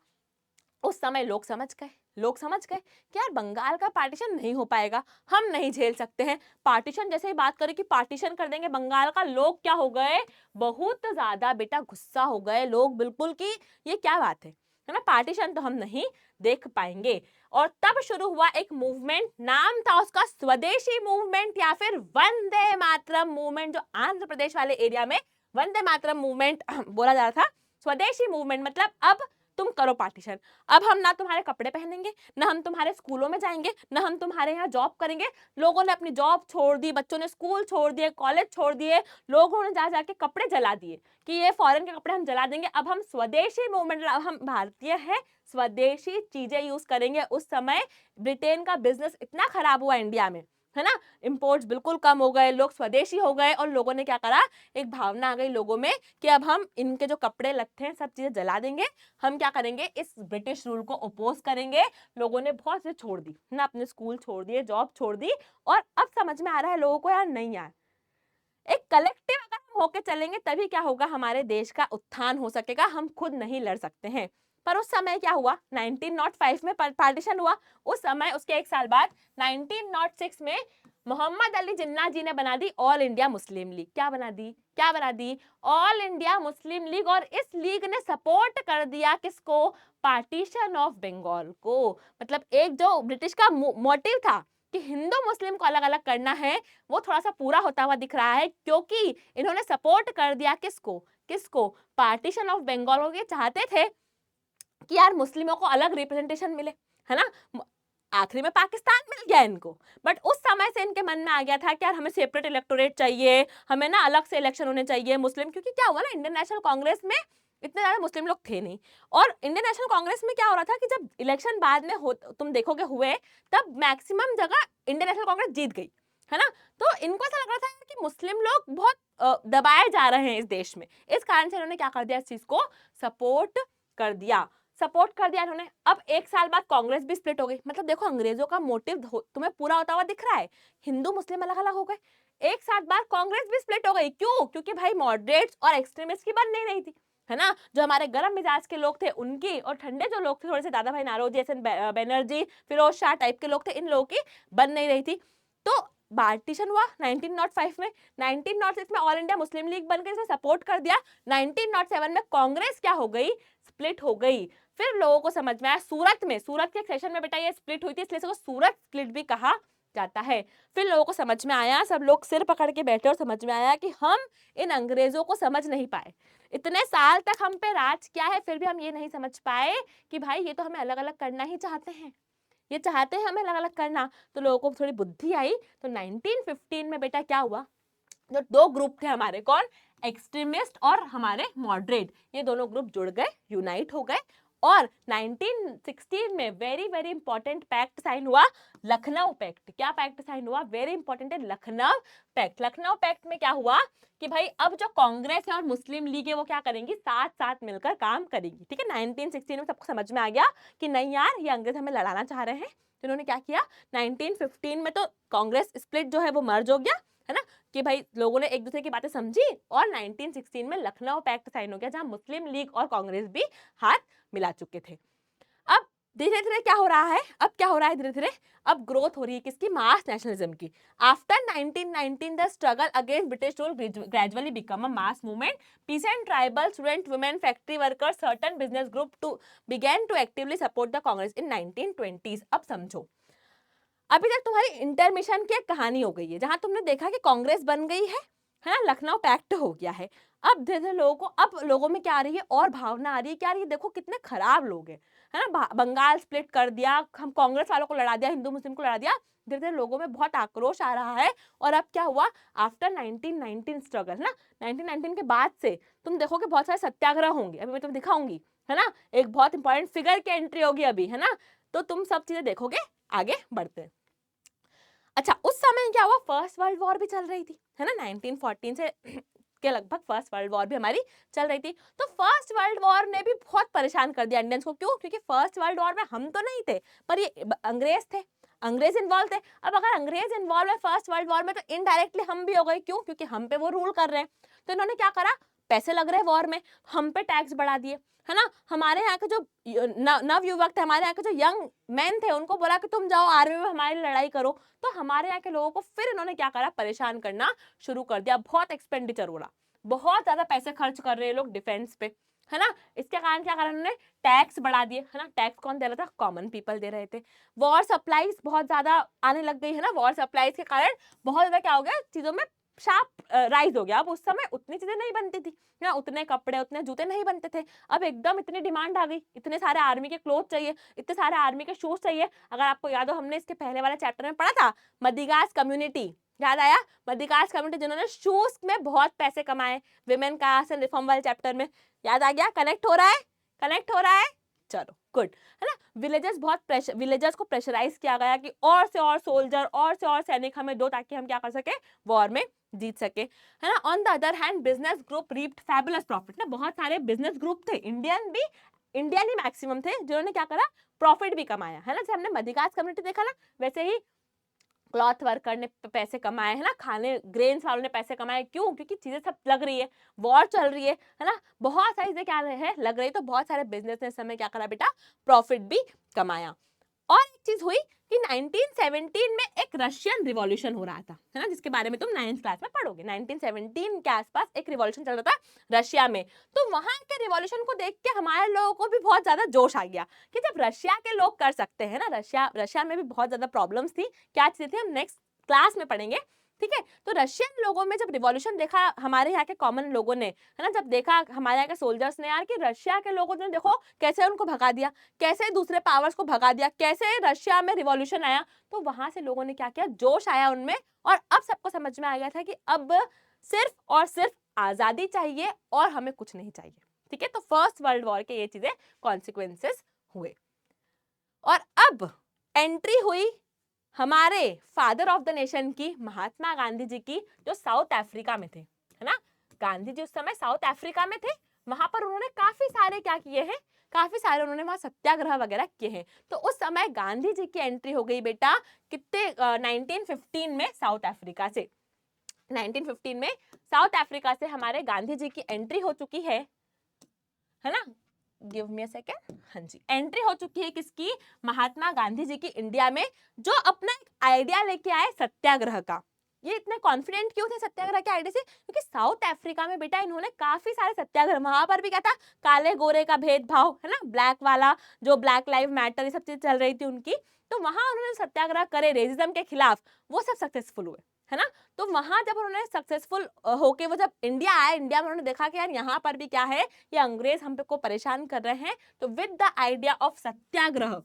Speaker 1: उस समय लोग समझ गए, लोग समझ गए कि यार बंगाल का पार्टीशन नहीं हो पाएगा, हम नहीं झेल सकते हैं पार्टीशन। जैसे ही बात करें कि पार्टीशन कर देंगे बंगाल का, लोग क्या हो गए, बहुत ज्यादा बेटा गुस्सा हो गए लोग, बिल्कुल कि ये क्या बात है ना, पार्टीशन तो हम नहीं देख पाएंगे। और तब शुरू हुआ एक मूवमेंट, नाम था उसका स्वदेशी मूवमेंट या फिर वंदे मातरम मूवमेंट, जो आंध्र प्रदेश वाले एरिया में वंदे मातरम मूवमेंट बोला जा रहा था। स्वदेशी मूवमेंट मतलब अब तुम करो पार्टीशन, अब हम ना तुम्हारे कपड़े पहनेंगे, ना हम तुम्हारे स्कूलों में जाएंगे, ना हम तुम्हारे यहाँ जॉब करेंगे। लोगों ने अपनी जॉब छोड़ दी, बच्चों ने स्कूल छोड़ दिए, कॉलेज छोड़ दिए, लोगों ने जा जाके कपड़े जला दिए कि ये फॉरेन के कपड़े हम जला देंगे, अब हम स्वदेशी मूवमेंट, हम भारतीय हैं, स्वदेशी चीजें यूज करेंगे। उस समय ब्रिटेन का बिजनेस इतना खराब हुआ इंडिया में, है ना, इंपोर्ट्स बिल्कुल कम हो गए, लोग स्वदेशी हो गए, और लोगों ने क्या करा, एक भावना आ गई लोगों में कि अब हम इनके जो कपड़े लत्ते हैं सब चीजें जला देंगे, हम क्या करेंगे, इस ब्रिटिश रूल को अपोज करेंगे। लोगों ने बहुत से छोड़ दी ना, अपने स्कूल छोड़ दिए, जॉब छोड़ दी, और अब समझ में आ रहा है लोगों को यार नहीं यार, एक कलेक्टिव अगर हम होके चलेंगे तभी क्या होगा, हमारे देश का उत्थान हो सकेगा, हम खुद नहीं लड़ सकते हैं। पर उस समय क्या हुआ, 1905 में पार्टीशन हुआ, उस समय उसके एक साल बाद 1906 में मोहम्मद अली जिन्ना जी ने बना the all India Muslim league. क्या बना दी, क्या बना दी, ऑल इंडिया मुस्लिम लीग। और इस लीग ने सपोर्ट कर दिया किसको, पार्टीशन ऑफ बंगाल को। मतलब एक जो ब्रिटिश का मोटिव था कि हिंदू मुस्लिम को अलग अलग करना है, वो थोड़ा सा पूरा होता हुआ दिख रहा है, क्योंकि इन्होंने सपोर्ट कर दिया किसको, किसको, पार्टीशन ऑफ बंगाल। ये चाहते थे कि यार मुस्लिमों को अलग रिप्रेजेंटेशन मिले, है ना, आखिरी में पाकिस्तान मिल गया इनको, बट उस समय से इनके मन में आ गया था कि यार हमें सेपरेट इलेक्टोरेट चाहिए, हमें ना अलग से इलेक्शन होने चाहिए मुस्लिम। क्योंकि क्या हुआ ना, इंडियन नेशनल कांग्रेस में इतने ज्यादा मुस्लिम लोग थे नहीं, और इंडियन नेशनल कांग्रेस में क्या हो रहा था कि जब इलेक्शन बाद में हो, तुम देखोगे हुए, तब मैक्सिमम जगह इंडियन नेशनल कांग्रेस जीत गई, है ना। तो इनको ऐसा लग रहा था कि मुस्लिम लोग बहुत दबाए जा रहे हैं इस देश में, इस कारण से इन्होंने क्या कर दिया, इस चीज को सपोर्ट कर दिया, सपोर्ट कर दिया इन्होंने। अब एक साल बाद कांग्रेस भी स्प्लिट हो गई। मतलब देखो अंग्रेजों का मोटिव तुम्हें पूरा होता हुआ दिख रहा है, हिंदू मुस्लिम अलग अलग हो गए, एक साल बाद कांग्रेस भी स्प्लिट हो गई। क्यों, क्योंकि भाई मॉडरेट्स और एक्सट्रीमिस्ट की बन नहीं रही थी, है ना, जो हमारे गर्म मिजाज के लोग थे उनकी, और ठंडे जो लोग थे थोड़े से, Dadabhai Naoroji, S N Banerjee, Firoz Shah type के लोग थे, इन लोगों की बन नहीं रही थी। तो पार्टीशन हुआ 1905 में, 1906 में ऑल इंडिया मुस्लिम लीग बनकर इसने सपोर्ट कर दिया, 1907 में कांग्रेस क्या हो गई, स्प्लिट हो गई। फिर लोगों को समझ में आया, सूरत में, सूरत के सेशन में बेटा ये स्प्लिट हुई थी, इसलिए इसको सूरत स्प्लिट भी कहा जाता है। फिर लोगों को समझ में आया, सब लोग सिर पकड़ के बैठे और समझ में आया कि हम इन अंग्रेजों को समझ नहीं पाए, इतने साल तक हम पे राज किया है, फिर भी हम ये नहीं समझ पाए कि भाई ये तो हमें अलग अलग करना ही चाहते हैं, ये चाहते हैं हमें अलग अलग करना। तो लोगों को थोड़ी बुद्धि आई। तो 1915 में बेटा क्या हुआ, जो 2 ग्रुप थे हमारे, कौन, एक्सट्रीमिस्ट और हमारे मॉडरेट, ये दोनों ग्रुप जुड़ गए, यूनाइट हो गए, और 1916 में very very important pact sign हुआ, लखनऊ पैक्ट। क्या पैक्ट साइन हुआ, वेरी इंपॉर्टेंट है, लखनऊ पैक्ट। लखनऊ पैक्ट में क्या हुआ कि भाई अब जो कांग्रेस है और मुस्लिम लीग है वो क्या करेंगी, साथ साथ मिलकर काम करेंगी। ठीक है, 1916 में सबको समझ में आ गया कि नहीं यार ये अंग्रेज हमें लड़ाना चाह रहे हैं, तो इन्होंने क्या किया, 1915 में तो कांग्रेस स्प्लिट जो है वो मर्ज हो गया, है ना, कि भाई लोगों ने एक दूसरे की बातें समझी, और 1916 में लखनऊ पैक्ट साइन हो गया, जहां मुस्लिम लीग और कांग्रेस भी हाथ मिला चुके थे। अब धीरे धीरे क्या हो रहा है, अब क्या हो रहा है धीरे धीरे, अब ग्रोथ हो रही है किसकी, मास नेशनलिज्म की। After 1919 the struggle against British rule gradually become a mass movement, peasant, tribal, student, women, factory workers, certain business group to begin to actively support the Congress in 1920s। अब समझो, अभी तक तुम्हारी intermission की एक कहानी हो गई है जहां तुमने देखा कि कांग्रेस बन गई है ना, लखनऊ पैक्ट हो गया है। अब धीरे धीरे लोगों को, अब लोगों में क्या आ रही है और भावना आ रही है, क्या आ रही है, देखो कितने खराब लोग हैं, है ना, बंगाल स्प्लिट कर दिया, हम कांग्रेस वालों को लड़ा दिया, हिंदू मुस्लिम को लड़ा दिया। धीरे धीरे लोगों में बहुत आक्रोश आ रहा है। और अब क्या हुआ, आफ्टर 1919 स्ट्रगल ना, 1919 के बाद से तुम देखोगे बहुत सारे सत्याग्रह होंगे, अभी मैं तुम्हें दिखाऊंगी, है ना, एक बहुत इंपॉर्टेंट फिगर की एंट्री होगी अभी, है ना, तो तुम सब चीजें देखोगे। आगे बढ़ते हैं। अच्छा, उस समय क्या हुआ, फर्स्ट वर्ल्ड वॉर भी चल रही थी, है ना, 1914 से के लगभग फर्स्ट वर्ल्ड वॉर भी हमारी चल रही थी। तो फर्स्ट वर्ल्ड वॉर ने भी बहुत परेशान कर दिया इंडियंस को। क्यों? क्योंकि फर्स्ट वर्ल्ड वॉर में हम तो नहीं थे, पर ये अंग्रेज थे, अंग्रेज इन्वॉल्व थे। अब अगर अंग्रेज इन्वॉल्व है फर्स्ट वर्ल्ड वॉर में, तो इनडायरेक्टली हम भी हो गए। क्यों? क्योंकि हम पे वो रूल कर रहे हैं। तो इन्होंने क्या करा, पैसे लग रहे हैं वॉर में, हम पे टैक्स बढ़ा दिए, है ना। हमारे यहाँ के जो नव युवक थे, हमारे यहाँ के जो यंग मैन थे, उनको बोला कि तुम जाओ आर्मी में हमारी लड़ाई करो। तो हमारे यहाँ के लोगों को फिर इन्होंने क्या करा, परेशान करना शुरू कर दिया। बहुत एक्सपेंडिचर हो रहा, बहुत ज्यादा पैसे खर्च कर रहे हैं लोग डिफेंस पे, है ना। इसके कारण क्या करा उन्होंने, टैक्स बढ़ा दिए, है ना। टैक्स कौन दे रहा था, कॉमन पीपल दे रहे थे। वॉर सप्लाईज बहुत ज्यादा आने लग गई, है ना। वॉर सप्लाईज के कारण बहुत ज्यादा क्या हो गया, चीजों में शार्प राइज हो गया। अब उस समय उतनी चीजें नहीं बनती थी ना, उतने कपड़े उतने जूते नहीं बनते थे। अब एकदम इतनी डिमांड आ गई, इतने सारे आर्मी के क्लोथ चाहिए, इतने सारे आर्मी के शूज चाहिए। अगर आपको याद हो, हमने इसके पहले वाले चैप्टर में पढ़ा था, मदिगास कम्युनिटी, याद आया, मदिगास कम्युनिटी जिन्होंने शूज में बहुत पैसे कमाए, विमेन कास्ट एंड रिफॉर्म वाले चैप्टर में, याद आ गया, कनेक्ट हो रहा है, कनेक्ट हो रहा है, चलो गुड, है ना। विलेजर्स को प्रेशराइज किया गया कि और से और सोल्जर, और से और सैनिक हमें दो, ताकि हम क्या कर सके, वॉर में जीत सके, है ना। On the other hand business group reaped fabulous profit ना, बहुत सारे बिजनेस ग्रुप थे, इंडियन ही मैक्सिमम थे, जिन्होंने क्या करा, प्रॉफिट भी कमाया, है ना। जैसे हमने मदिगास कम्युनिटी देखा ना, वैसे ही क्लॉथ वर्कर ने पैसे कमाए, है ना, खाने ग्रेन्स वालों ने पैसे कमाए। क्यों? क्योंकि चीजें सब लग रही है, वॉर चल रही है ना, बहुत सारी चीजें क्या है लग रही है। तो बहुत सारे बिजनेस ने इस समय क्या करा बेटा, प्रॉफिट भी कमाया। और एक चीज हुई कि 1917 में एक रशियन रिवॉल्यूशन हो रहा था, है ना, जिसके बारे में तुम 9th क्लास में पढ़ोगे। 1917 के आसपास एक रिवॉल्यूशन चल रहा था रशिया में। तो वहां के रिवॉल्यूशन को देख के हमारे लोगों को भी बहुत ज्यादा जोश आ गया कि जब रशिया के लोग कर सकते हैं ना, रशिया में भी बहुत ज्यादा प्रॉब्लम्स थी, क्या चीजें थी हम नेक्स्ट क्लास में पढ़ेंगे, ठीक है। तो रशियन लोगों में जब रिवॉल्यूशन देखा हमारे यहाँ के कॉमन लोगों ने, है ना, जब देखा हमारे यहाँ के सोल्जर्स ने यार कि रशिया के लोगों ने देखो कैसे उनको भगा दिया, कैसे दूसरे पावर्स को भगा दिया, कैसे रशिया में रिवॉल्यूशन आया, तो वहां से लोगों ने क्या किया, जोश आया उनमें। और अब सबको समझ में आ गया था कि अब सिर्फ और सिर्फ आजादी चाहिए और हमें कुछ नहीं चाहिए, ठीक है। तो फर्स्ट वर्ल्ड वॉर के ये चीजें कॉन्सिक्वेंसेस हुए। और अब एंट्री हुई हमारे फादर ऑफ द नेशन की, महात्मा गांधी जी की, जो साउथ अफ्रीका में थे, है ना। गांधी जी उस समय साउथ अफ्रीका में थे, वहां पर उन्होंने काफी सारे क्या किए हैं, काफी सारे उन्होंने वहां सत्याग्रह वगैरह किए हैं। तो उस समय गांधी जी की एंट्री हो गई बेटा कितने 1915 में साउथ अफ्रीका से, 1915 में साउथ अफ्रीका से हमारे गांधी जी की एंट्री हो चुकी है ना। गिव मी अ सेकेंड, हाँ जी, एंट्री हो चुकी है किसकी, महात्मा गांधी जी की इंडिया में, जो अपना एक आइडिया लेके आए सत्याग्रह का। ये इतने कॉन्फिडेंट क्यों थे सत्याग्रह के आइडिया से? क्योंकि साउथ अफ्रीका में बेटा इन्होंने काफी सारे सत्याग्रह, वहां पर भी क्या था, काले गोरे का भेदभाव, है ना, ब्लैक वाला जो ब्लैक लाइव मैटर, ये सब चीज चल रही थी उनकी। तो वहां उन्होंने सत्याग्रह करे रेसिज्म के खिलाफ, वो सब सक्सेसफुल हुए, है ना। तो वहां जब उन्होंने सक्सेसफुल होके वो जब इंडिया आए, इंडिया में उन्होंने देखा कि यार यहाँ पर भी क्या है, ये अंग्रेज हम पे को परेशान कर रहे हैं। तो with the idea of satyagraha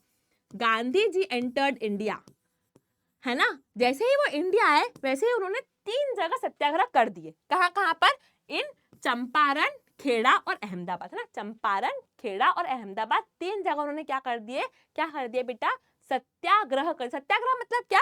Speaker 1: Gandhi ji entered India, है ना। जैसे ही वो इंडिया आए वैसे ही उन्होंने 3 जगह सत्याग्रह कर दिए। कहाँ कहाँ पर? इन चंपारण, खेड़ा और अहमदाबाद, है ना। चंपारण, खेड़ा और अहमदाबाद 3 जगह उन्होंने क्या कर दिए, क्या कर दिए बेटा, सत्याग्रह कर। सत्याग्रह मतलब क्या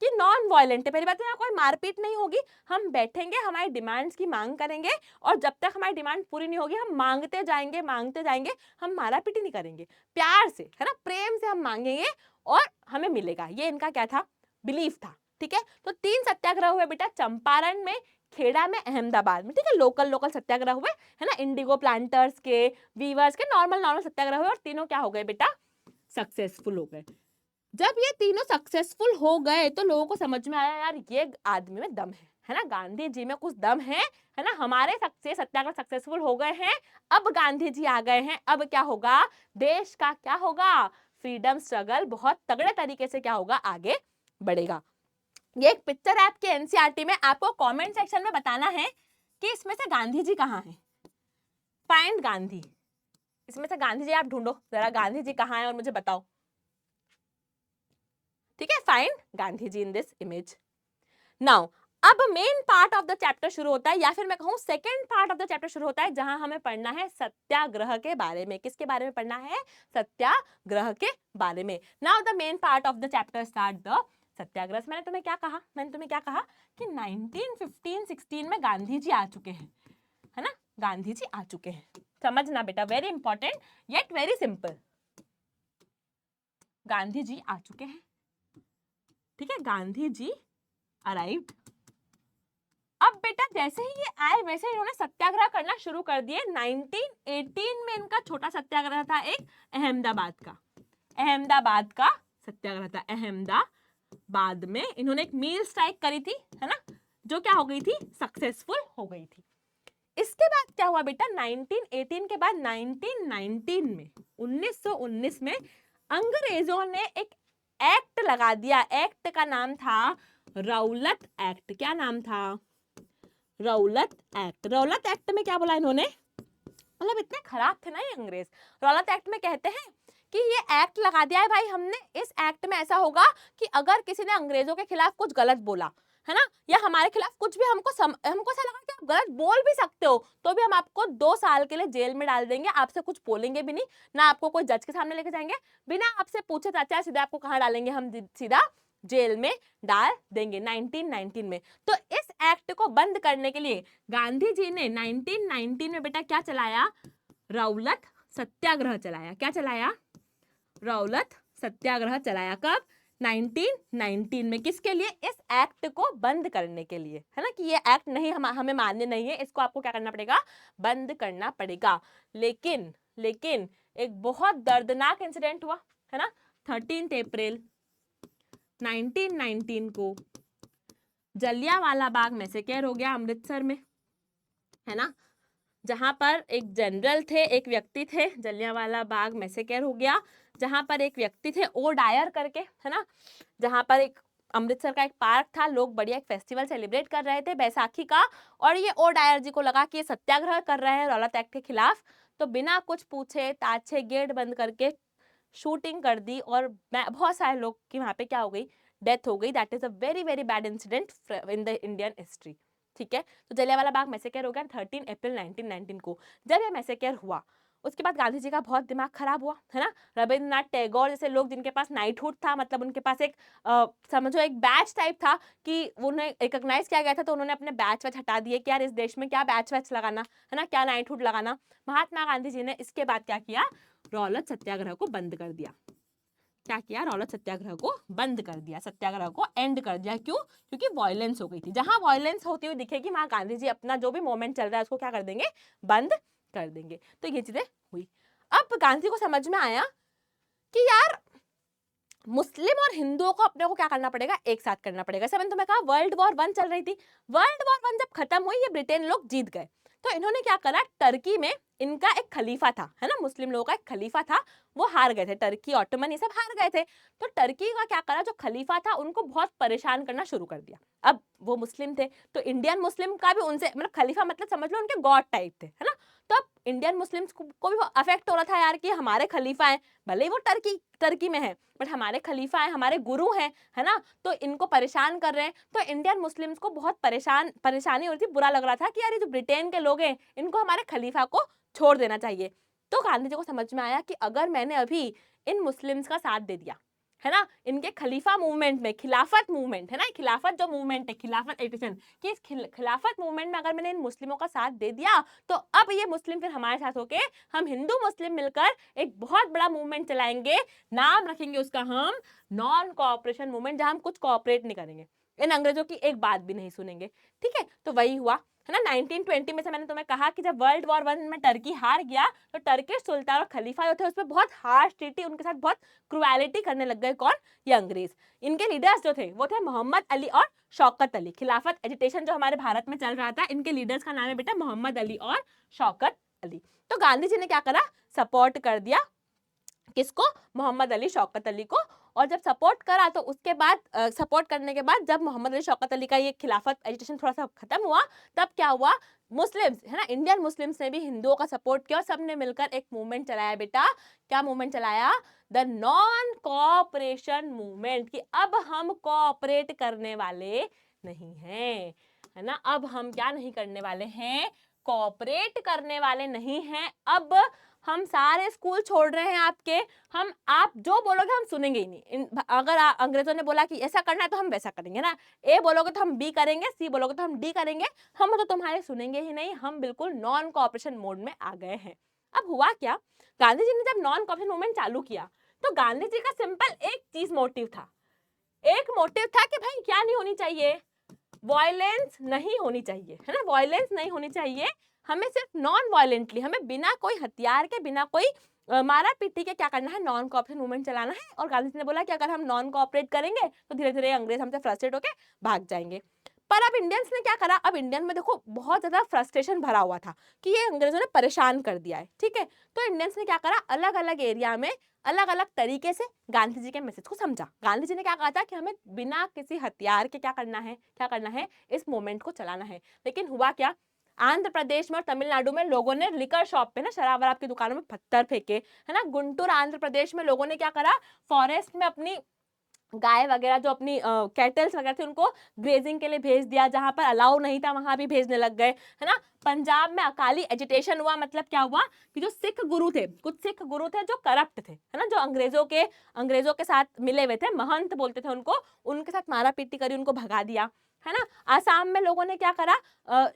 Speaker 1: कि नॉन वायलेंट है। पहली बात तो यहाँ कोई मारपीट नहीं होगी, हम बैठेंगे, हमारी डिमांड्स की मांग करेंगे, और जब तक हमारी डिमांड पूरी नहीं होगी हम मांगते जाएंगे, हम मारापीटी नहीं करेंगे, प्यार से, है ना, प्रेम से हम मांगेंगे और हमें मिलेगा। ये इनका क्या था, बिलीफ था, ठीक है। तो 3 सत्याग्रह हुए बेटा, चंपारण में, खेड़ा में, अहमदाबाद में, ठीक है। लोकल सत्याग्रह हुए, है ना, इंडिगो प्लांटर्स के, वीवर्स के, नॉर्मल सत्याग्रह हुए, और तीनों क्या हो गए बेटा, सक्सेसफुल हो गए। जब ये तीनों सक्सेसफुल हो गए तो लोगों को समझ में आया यार ये आदमी में दम है ना, गांधी जी में कुछ दम है ना, हमारे सत्याग्रह सक्सेसफुल हो गए हैं, अब गांधी जी आ गए हैं, अब क्या होगा, देश का क्या होगा, फ्रीडम स्ट्रगल बहुत तगड़े तरीके से क्या होगा, आगे बढ़ेगा। ये एक पिक्चर है आपके एनसीईआरटी में, आपको कमेंट सेक्शन में बताना है कि इसमें से गांधी जी कहाँ है, फाइंड गांधी, इसमें से गांधी जी आप ढूंढो जरा, गांधी जी कहाँ है और मुझे बताओ, ठीक है, find Gandhi ji in this image. Now अब main part of the chapter शुरू होता है, या फिर मैं कहूं second part of the chapter शुरू होता है, जहां हमें पढ़ना है सत्याग्रह के बारे में। किसके बारे में पढ़ना है, सत्याग्रह के बारे में। Now the main part of the chapter start the Satyagraha. मैंने तुम्हें क्या कहा कि 1915-16 में गांधी जी आ चुके हैं, है ना, गांधी जी आ चुके हैं, समझना बेटा, very important yet very simple, Gandhi ji आ चुके हैं, ठीक है, गांधी जी अराइव्ड। अब बेटा जैसे ही ये आए वैसे ही इन्होंने सत्याग्रह करना शुरू कर दिए। 1918 में इनका छोटा सत्याग्रह था एक, अहमदाबाद का सत्याग्रह था। अहमदाबाद में इन्होंने एक मील स्ट्राइक करी थी, है ना, जो क्या हो गई थी, सक्सेसफुल हो गई थी। इसके बाद क्या हुआ बेटा, 1918 के बाद 1919 में 1919 में अंग्रेजों ने एक एक्ट लगा दिया। एक्ट का नाम था रौलत एक्ट। क्या नाम था, रौलत एक्ट। रौलत एक्ट में क्या बोला इन्होंने, मतलब इतने खराब थे ना ये अंग्रेज। रौलत एक्ट में कहते हैं कि ये एक्ट लगा दिया है भाई हमने, इस एक्ट में ऐसा होगा कि अगर किसी ने अंग्रेजों के खिलाफ कुछ गलत बोला, है ना, या हमारे खिलाफ कुछ भी, हमको ऐसा लगा कि आप गलत बोल भी सकते हो, तो भी हम आपको 2 साल के लिए जेल में डाल देंगे, आपसे कुछ बोलेंगे भी नहीं, ना आपको कोई जज के सामने लेके जाएंगे, बिना आपसे पूछे चाचा सीधा आपको कहाँ डालेंगे, हम सीधा जेल में डाल देंगे। 1919 में। तो इस एक्ट को बंद करने के लिए गांधी जी ने 1919 में बेटा क्या चलाया, रौलत सत्याग्रह चलाया। क्या चलाया, रौलत सत्याग्रह चलाया। कब, 1919 में। किसके लिए, इस एक्ट को बंद करने के लिए, है ना, कि ये एक्ट नहीं हमें मान्य नहीं है, इसको आपको क्या करना पड़ेगा, बंद करना पड़ेगा। लेकिन एक बहुत दर्दनाक इंसिडेंट हुआ, है ना, 13 अप्रैल 1919 को जलियांवाला बाग मैसेकर हो गया अमृतसर में, है ना, जहां पर एक जनरल थे, एक व्यक्ति थे, जलियांवाला बाग मैसेकर हो गया, जहां पर एक व्यक्ति थे ओ डायर करके, है ना, जहां पर एक अमृतसर का एक पार्क था, लोग बढ़िया एक फेस्टिवल सेलिब्रेट कर रहे थे बैसाखी का, और ये ओ डायर जी को लगा कि ये सत्याग्रह कर रहे हैं रौलत एक्ट के खिलाफ, तो बिना कुछ पूछे ताछे गेट बंद करके शूटिंग कर दी, और बहुत सारे लोग की वहां पे क्या हो गई, डेथ हो गई। That is a very very bad incident in the Indian history, ठीक है। तो जलियांवाला बाग मैसेकर हो गया 13 अप्रैल 1919 को। जब ये मैसेकर हुआ उसके बाद गांधी जी का बहुत दिमाग खराब हुआ, है ना, रविंद्रनाथ टैगोर जैसे लोग जिनके पास नाइटहुड था, मतलब उनके पास एक समझो एक बैच टाइप था कि उन्हें रिकॉग्नाइज किया गया था, तो उन्होंने अपने बैच वैच हटा दिए कि यार इस देश में क्या बैच वैच लगाना, है ना, क्या नाइटहुड लगाना। महात्मा गांधी जी ने इसके बाद क्या किया, रौलत सत्याग्रह को बंद कर दिया। क्या किया, रौलत सत्याग्रह को बंद कर दिया, सत्याग्रह को एंड कर दिया। क्यों, क्योंकि वायलेंस हो गई थी। जहां वायलेंस होती हुई दिखेगी वहां गांधी जी अपना जो भी मूवमेंट चल रहा है उसको क्या कर देंगे, बंद कर देंगे। तो ये चीजें हुई। अब गांधी को समझ में आया कि यार मुस्लिम और हिंदुओं को अपने को क्या करना पड़ेगा, एक साथ करना पड़ेगा। जैसे मैंने तुम्हें कहा वर्ल्ड वॉर 1 चल रही थी, वर्ल्ड वॉर 1 जब खत्म हुई, ये ब्रिटेन लोग जीत गए, तो इन्होंने क्या करा, टर्की में इनका एक खलीफा था, है ना, मुस्लिम लोगों का एक खलीफा था, वो हार गए थे, टर्की ऑटोमन ये सब हार गए थे, तो टर्की का क्या करा, जो खलीफा था उनको बहुत परेशान करना शुरू कर दिया। अब वो मुस्लिम थे, तो इंडियन मुस्लिम का भी उनसे मतलब खलीफा मतलब समझ लो उनके गॉड टाइप थे, है ना, तो अब इंडियन मुस्लिम्स को भी अफेक्ट हो रहा था यार कि हमारे खलीफा हैं, भले ही वो टर्की में है, बट हमारे खलीफा हैं, हमारे गुरु हैं, है ना, तो इनको परेशान कर रहे हैं। तो इंडियन मुस्लिम्स को बहुत परेशानी हो रही थी, बुरा लग रहा था कि यार ये जो ब्रिटेन के लोग हैं इनको हमारे खलीफा को छोड़ देना चाहिए। तो गांधी जी को समझ में आया कि अगर मैंने अभी इन मुस्लिम्स का साथ दे दिया, है ना, इनके खलीफा मूवमेंट में, खिलाफत मूवमेंट है ना, खिलाफत जो मूवमेंट है, खिलाफत एडिशन कि इस खिलाफत मूवमेंट में अगर मैंने इन मुस्लिमों का साथ दे दिया, तो अब ये मुस्लिम फिर हमारे साथ होके हम हिंदू मुस्लिम मिलकर एक बहुत बड़ा मूवमेंट चलाएंगे, नाम रखेंगे उसका हम नॉन कोऑपरेशन मूवमेंट, जहां हम कुछ कोऑपरेट नहीं करेंगे, इन अंग्रेजों की एक बात भी नहीं सुनेंगे, ठीक है। तो वही हुआ, है ना। 1920 में से मैंने तुम्हें कहा कि जब वर्ल्ड वॉर 1 में टर्की हार गया तो टर्किश सुल्तान और खलीफा जो थे उस पर बहुत हार्श ट्रीटी, उनके साथ बहुत क्रुएलिटी करने लग गए। कौन? ये अंग्रेज। इनके लीडर्स जो थे वो थे मोहम्मद अली और शौकत अली। खिलाफत एजिटेशन जो हमारे भारत में चल रहा था, इनके लीडर्स का नाम है बेटा मोहम्मद अली और शौकत अली। तो गांधी जी ने क्या करा? सपोर्ट कर दिया किसको? मोहम्मद अली शौकत अली को। और जब सपोर्ट करा तो उसके बाद सपोर्ट करने के बाद जब मोहम्मद अली शौकत अली का ये खिलाफत एजिटेशन थोड़ा सा खत्म हुआ, तब क्या हुआ? मुस्लिम्स, है ना, इंडियन मुस्लिम्स ने भी हिंदुओं का सपोर्ट किया और सबने मिलकर एक मूवमेंट चलाया बेटा। क्या मूवमेंट चलाया? द नॉन कोऑपरेशन मूवमेंट, कि अब हम कोऑपरेट करने वाले नहीं हैं, है ना। अब हम क्या नहीं करने वाले हैं? कोऑपरेट करने वाले नहीं हैं। अब हम सारे स्कूल छोड़ रहे हैं आपके, हम आप जो बोलोगे हम सुनेंगे ही नहीं। अगर अंग्रेजों ने बोला कि ऐसा करना है तो हम वैसा करेंगे ना, ए बोलोगे तो हम बी करेंगे, सी बोलोगे तो हम डी करेंगे, हम तो तुम्हारे सुनेंगे ही नहीं। हम बिल्कुल नॉन कोऑपरेशन मोड में आ गए हैं। अब हुआ क्या? गांधी जी ने जब नॉन कोऑपरेशन मूवमेंट चालू किया तो गांधी जी का सिंपल एक चीज मोटिव था, एक मोटिव था कि भाई क्या नहीं होनी चाहिए? वायलेंस नहीं होनी चाहिए, है ना, वायलेंस नहीं होनी चाहिए। हमें सिर्फ नॉन वायलेंटली, हमें बिना कोई हथियार के, बिना कोई मारा पीटी के क्या करना है? नॉन कोऑपरेशन मूवमेंट चलाना है। और गांधी जी ने बोला कि अगर हम नॉन कोऑपरेट करेंगे तो धीरे धीरे अंग्रेज हमसे फ्रस्ट्रेट होकर भाग जाएंगे। पर अब इंडियंस ने क्या करा? अब इंडियन में देखो बहुत ज्यादा फ्रस्ट्रेशन भरा हुआ था कि ये अंग्रेजों ने परेशान कर दिया है, ठीक है। तो इंडियंस ने क्या करा? अलग अलग एरिया में अलग अलग तरीके से गांधी जी के मैसेज को समझा। गांधी जी ने क्या कहा था कि हमें बिना किसी हथियार के क्या करना है? क्या करना है? इस मूवमेंट को चलाना है। लेकिन हुआ क्या? आंध्र प्रदेश में और तमिलनाडु में लोगों ने लिकर शॉप पे ना, शराब वराब की दुकानों में पत्थर फेंके, है ना। गुंटूर आंध्र प्रदेश में लोगों ने क्या करा? फॉरेस्ट में अपनी गाय वगैरह जो अपनी कैटल्स वगैरह थे उनको ग्रेजिंग के लिए भेज दिया, जहां पर अलाउ नहीं था वहां भी भेजने लग गए, है ना। पंजाब में अकाली एजिटेशन हुआ। मतलब क्या हुआ कि जो सिख गुरु थे, कुछ सिख गुरु थे जो करप्ट थे, है ना, जो अंग्रेजों के साथ मिले हुए थे, महंत बोलते थे उनको, उनके साथ मारा पीटी करी, उनको भगा दिया, है ना। आसाम में लोगों ने क्या करा?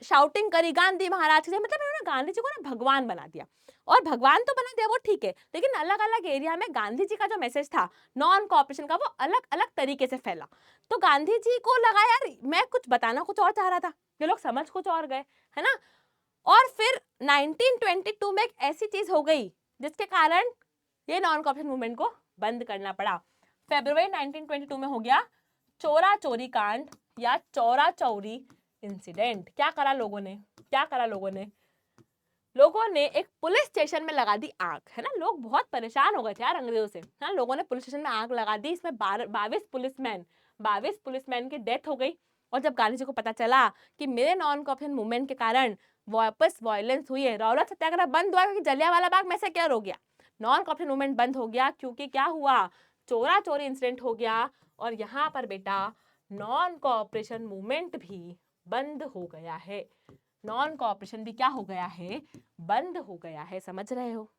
Speaker 1: शाउटिंग करी गांधी महाराज से, मतलब उन्होंने गांधी जी को ना भगवान बना दिया। और भगवान तो बना दिया वो ठीक है, लेकिन अलग अलग एरिया में गांधी जी का जो मैसेज था नॉन कोऑपरेशन का, वो अलग अलग तरीके से फैला। तो गांधी जी को लगा यार मैं कुछ बताना कुछ और चाह रहा था, ये लोग समझ कुछ और गए, है ना। और फिर 1922 में एक ऐसी चीज हो गई जिसके कारण ये नॉन कोऑपरेशन मूवमेंट को बंद करना पड़ा। फरवरी 1922 में हो गया चोरा चोरी कांड या चौरा चौरी इंसिडेंट। क्या करा लोगों ने? क्या करा लोगों ने? लोगों ने एक पुलिस स्टेशन में लगा दी आग, है ना। लोग बहुत परेशान हो गए थे यार अंग्रेजों से, है ना। लोगों ने पुलिस स्टेशन में आग लगा दी। इसमें 22 पुलिसमैन की डेथ हो गई। और जब गांधी जी को पता चला कि मेरे नॉन कोऑपरेशन मूवमेंट के कारण वापस वायलेंस हुई है, रौलत सत्याग्रह बंद हुआ क्योंकि जलियांवाला बाग में से क्या हो गया? नॉन कोऑपरेशन मूवमेंट बंद हो गया क्योंकि क्या हुआ? चोरा चोरी इंसिडेंट हो गया। और यहाँ पर बेटा नॉन कोऑपरेशन मूवमेंट भी बंद हो गया है। नॉन कोऑपरेशन भी क्या हो गया है? बंद हो गया है। समझ रहे हो?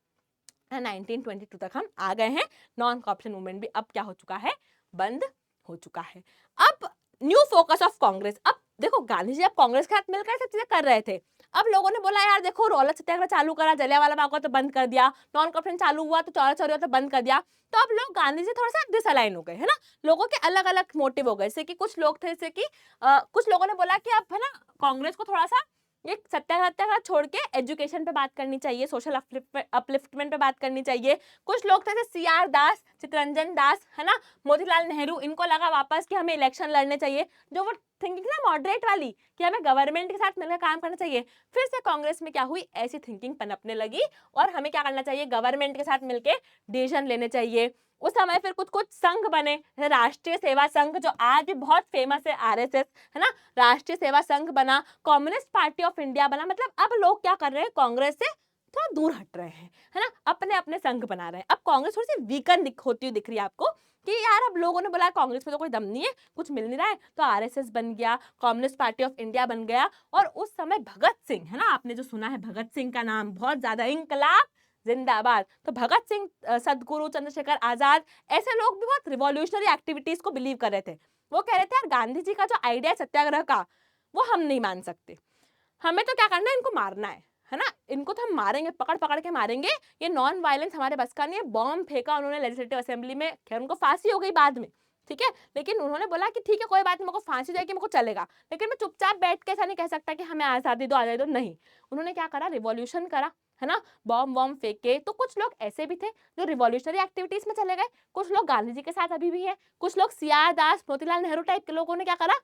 Speaker 1: 1922 तक हम आ गए हैं। नॉन कोऑपरेशन मूवमेंट भी अब क्या हो चुका है? बंद हो चुका है। अब न्यू फोकस ऑफ कांग्रेस। अब देखो गांधी जी अब कांग्रेस के साथ मिलकर सब चीजें कर रहे थे। अब लोगों ने बोला यार देखो रौलत सत्याग्रह चालू करा, जलियांवाला बाग को तो बंद कर दिया, नॉन कोऑपरेशन चालू हुआ तो चौरा चौरी तो बंद कर दिया। तो अब लोग गांधी जी थोड़ा सा डिसअलाइन हो गए, है ना। लोगों के अलग अलग मोटिव हो गए। जैसे कि कुछ लोग थे, जैसे कि कुछ लोगों ने बोला कि अब है ना कांग्रेस को थोड़ा सा ये सत्याग्रह छोड़ के एजुकेशन पे बात करनी चाहिए, सोशल अपलिफ्टमेंट पे बात करनी चाहिए। कुछ लोग थे जैसे CR दास, चित्तरंजन दास, है ना, मोतीलाल नेहरू, इनको लगा वापस कि हमें इलेक्शन लड़ने चाहिए। जो वो थिंकिंग ना मॉडरेट वाली कि हमें गवर्नमेंट के साथ मिलकर काम करना चाहिए, फिर से कांग्रेस में क्या हुई? ऐसी थिंकिंग पनपने लगी और हमें क्या करना चाहिए? गवर्नमेंट के साथ मिलकर डिसीजन लेने चाहिए। उस समय फिर कुछ कुछ संघ बने, राष्ट्रीय सेवा संघ जो आज भी बहुत फेमस है, RSS, है ना, राष्ट्रीय सेवा संघ बना, कम्युनिस्ट पार्टी ऑफ इंडिया बना। मतलब अब लोग क्या कर रहे हैं? कांग्रेस से थोड़ा दूर हट रहे हैं, है ना, अपने अपने संघ बना रहे हैं। अब कांग्रेस थोड़ी सी वीकन होती हुई दिख रही है आपको कि यार अब लोगों ने बोला कांग्रेस में तो कोई दम नहीं है, कुछ मिल नहीं रहा है, तो RSS बन गया, कम्युनिस्ट पार्टी ऑफ इंडिया बन गया। और उस समय भगत सिंह, है ना, आपने जो सुना है भगत सिंह का नाम बहुत ज्यादा, इंकलाब जिंदाबाद। तो भगत सिंह, सदगुरु, चंद्रशेखर आजाद, ऐसे लोग भी बहुत रिवॉल्यूशनरी एक्टिविटीज को बिलीव कर रहे थे। वो कह रहे थे यार गांधी जी का जो आइडिया है सत्याग्रह का, वो हम नहीं मान सकते, हमें तो क्या करना है? इनको मारना है ना, इनको तो हम मारेंगे, पकड़ पकड़ के मारेंगे, ये नॉन वायलेंस हमारे बस का नहीं है। बॉम्ब फेंका उन्होंने लेजिस्लेटिव असेंबली में, खैर उनको फांसी हो गई बाद में, ठीक है। लेकिन उन्होंने बोला कि ठीक है कोई बात नहीं, मेरे को फांसी जाएगी, मेरे को चलेगा, लेकिन मैं चुपचाप बैठ के ऐसा नहीं कह सकता कि हमें आज़ादी दो, नहीं। उन्होंने क्या करा, रिवॉल्यूशन करा, है ना, बॉम्ब वॉम्ब फेंके। तो कुछ लोग ऐसे भी थे जो रिवॉल्यूशनरी एक्टिविटीज में चले गए, कुछ लोग गांधी जी के साथ अभी भी है, कुछ लोग सीआर दास, मोतीलाल नेहरू टाइप के लोगों ने क्या करा,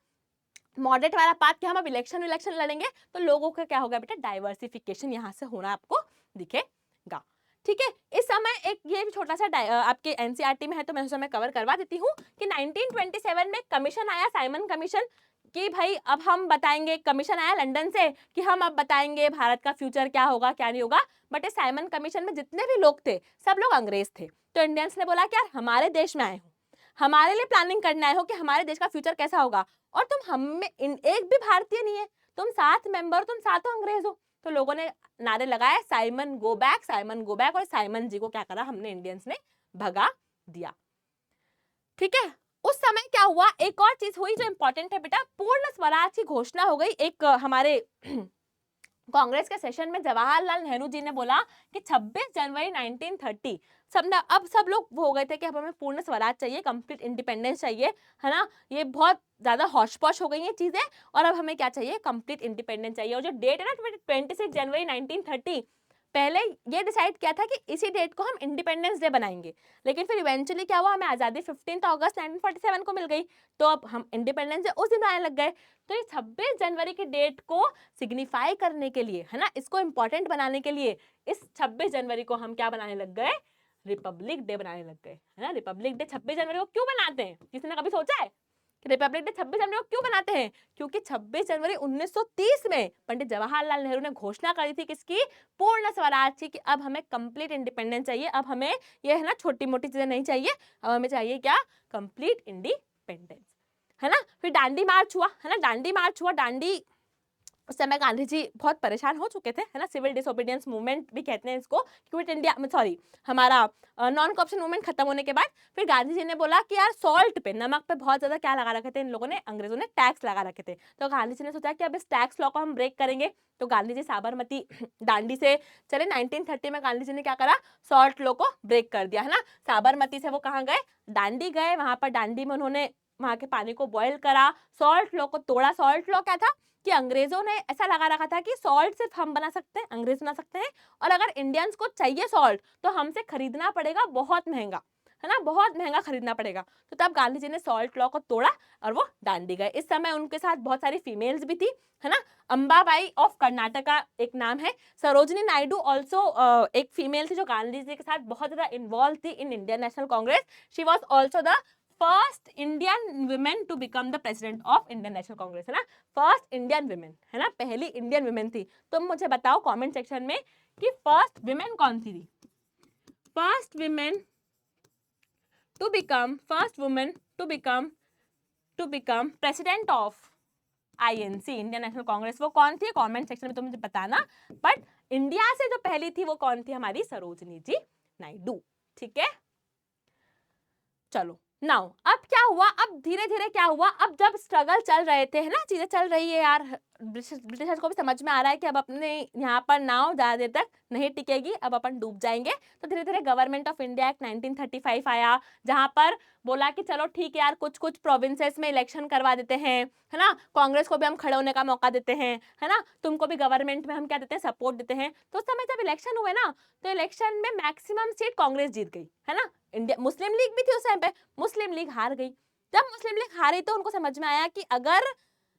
Speaker 1: मॉडरेट वाला पाथ कि हम अब इलेक्शन लड़ेंगे। तो लोगों का क्या होगा बेटा, डाइवर्सिफिकेशन यहाँ से होना आपको दिखेगा। ठीक है। इस समय एक ये भी छोटा सा आपके एनसीईआरटी में है तो मैं उस समय कवर करवा देती हूँ कि 1927 में कमीशन आया, साइमन कमीशन, कि भाई अब हम बताएंगे, कमीशन आया लंदन से कि हम अब बताएंगे भारत का फ्यूचर क्या होगा क्या नहीं होगा। बट इस साइमन कमीशन में जितने भी लोग थे सब लोग अंग्रेज थे। तो इंडियंस ने बोला कि यार हमारे देश में आए हो, हमारे लिए प्लानिंग करने आए हो कि हमारे देश का फ्यूचर कैसा होगा, और तुम हम में एक भी भारतीय नहीं है, तुम 7 मेंबर, तुम 7 अंग्रेज हो। तो लोगों ने नारे लगाए Simon go back, Simon go back, और साइमन जी को क्या करा हमने इंडियंस ने भगा दिया। ठीक है। उस समय क्या हुआ, एक और चीज हुई जो इंपॉर्टेंट है बेटा, पूर्ण स्वराज की घोषणा हो गई। एक हमारे कांग्रेस के सेशन में जवाहरलाल नेहरू जी ने बोला कि 26 जनवरी 1930 अब सब लोग हो गए थे कि अब हमें पूर्ण स्वराज चाहिए, कंप्लीट इंडिपेंडेंस चाहिए, है ना, ये बहुत ज्यादा हौश पौश हो गई ये चीजें, और अब हमें क्या चाहिए, कंप्लीट इंडिपेंडेंस चाहिए। और जो डेट है ना 26 जनवरी 1930, पहले ये डिसाइड किया था कि इसी डेट को हम इंडिपेंडेंस डे बनाएंगे, लेकिन फिर इवेंचुअली क्या हुआ, हमें आज़ादी 15 अगस्त 1947 को मिल गई, तो अब हम इंडिपेंडेंस डे उस दिन आने लग गए। तो ये 26 जनवरी की डेट को सिग्निफाई करने के लिए, है ना, इसको इंपॉर्टेंट बनाने के लिए इस 26 जनवरी को हम क्या बनाने लग गए, रिपब्लिक डे बनाने लग गए, है ना। रिपब्लिक डे 26 जनवरी को क्यों बनाते हैं, किसी ने कभी सोचा है रिपब्लिक डे 26 जनवरी को क्यों बनाते हैं? क्योंकि 26 जनवरी 1930 में पंडित जवाहरलाल नेहरू ने घोषणा करी थी किसकी, पूर्ण स्वराज की, कि अब हमें कंप्लीट इंडिपेंडेंस चाहिए, अब हमें ये है ना छोटी मोटी चीजें नहीं चाहिए, अब हमें चाहिए क्या, कंप्लीट इंडिपेंडेंस, है ना। फिर दांडी मार्च हुआ, है ना, दांडी मार्च हुआ। दांडी उस समय गांधी जी बहुत परेशान हो चुके थे, है ना, सिविल डिसोबीडियंस मूवमेंट भी कहते हैं इसको, क्विट इंडिया सॉरी हमारा नॉन करप्शन मूवमेंट खत्म होने के बाद फिर गांधी जी ने बोला कि यार सॉल्ट पे, नमक पे बहुत ज्यादा क्या लगा रखे थे इन लोगों ने, अंग्रेजों ने टैक्स लगा रखे थे। तो गांधी जी ने सोचा कि अब इस टैक्स लॉ को हम ब्रेक करेंगे। तो गांधी जी साबरमती दांडी से चले, 1930 में गांधी जी ने क्या करा, सॉल्ट लॉ को ब्रेक कर दिया, है ना। साबरमती से वो कहाँ गए, दांडी गए, वहां पर दांडी में उन्होंने वहां के पानी को बॉयल करा, सॉल्ट लॉ को तोड़ा। सॉल्ट लॉ क्या था कि अंग्रेजों ने ऐसा लगा रखा था कि सॉल्ट सिर्फ हम बना सकते हैं, अंग्रेज बना सकते हैं, और अगर इंडियंस को चाहिए सॉल्ट तो हमसे खरीदना पड़ेगा बहुत महंगा, है ना, बहुत महंगा खरीदना पड़ेगा। तो तब गांधी जी ने सॉल्ट लॉ को तोड़ा और वो दांडी गए। इस समय उनके साथ बहुत सारी फीमेल्स भी थी, है ना, अंबाबाई ऑफ कर्नाटका एक नाम है, सरोजनी नायडू ऑल्सो एक फीमेल थी जो गांधी जी के साथ बहुत ज्यादा इन्वॉल्व थी in Indian National Congress. She was also the first Indian women to become the president of Indian National Congress, है ना, फर्स्ट इंडियन वुमेन, है ना, पहली इंडियन वुमेन थी। तुम मुझे बताओ कमेंट सेक्शन में कि फर्स्ट वुमेन कौन थी, first women to become president of INC, Indian National Congress, वो कौन थी, कमेंट सेक्शन में तुम मुझे बताना। बट इंडिया से जो पहली थी वो कौन थी, हमारी सरोजनी जी नायडू। ठीक है, चलो नाउ अब क्या हुआ, अब धीरे धीरे क्या हुआ, अब जब स्ट्रगल चल रहे थे, है ना, चीजें चल रही है यार, ब्रिटिशर्स को भी समझ में आ रहा है कि अब अपने यहाँ पर नाव ज्यादा देर तक नहीं टिकेगी, अब अपन डूब जाएंगे। तो धीरे धीरे गवर्नमेंट ऑफ इंडिया एक्ट 1935 आया, जहां पर बोला कि चलो ठीक है यार, कुछ कुछ प्रोविंसेस में इलेक्शन करवा देते हैं, है ना, कांग्रेस को भी हम खड़े होने का मौका देते हैं, है ना, तुमको भी गवर्नमेंट में हम क्या देते हैं, सपोर्ट देते हैं। तो उस समय जब इलेक्शन हुए ना, तो इलेक्शन में मैक्सिमम सीट कांग्रेस जीत गई, है ना। इंडिया मुस्लिम लीग भी थी उस टाइम पे, मुस्लिम लीग हार गई। जब मुस्लिम लीग हारी तो उनको समझ में आया कि अगर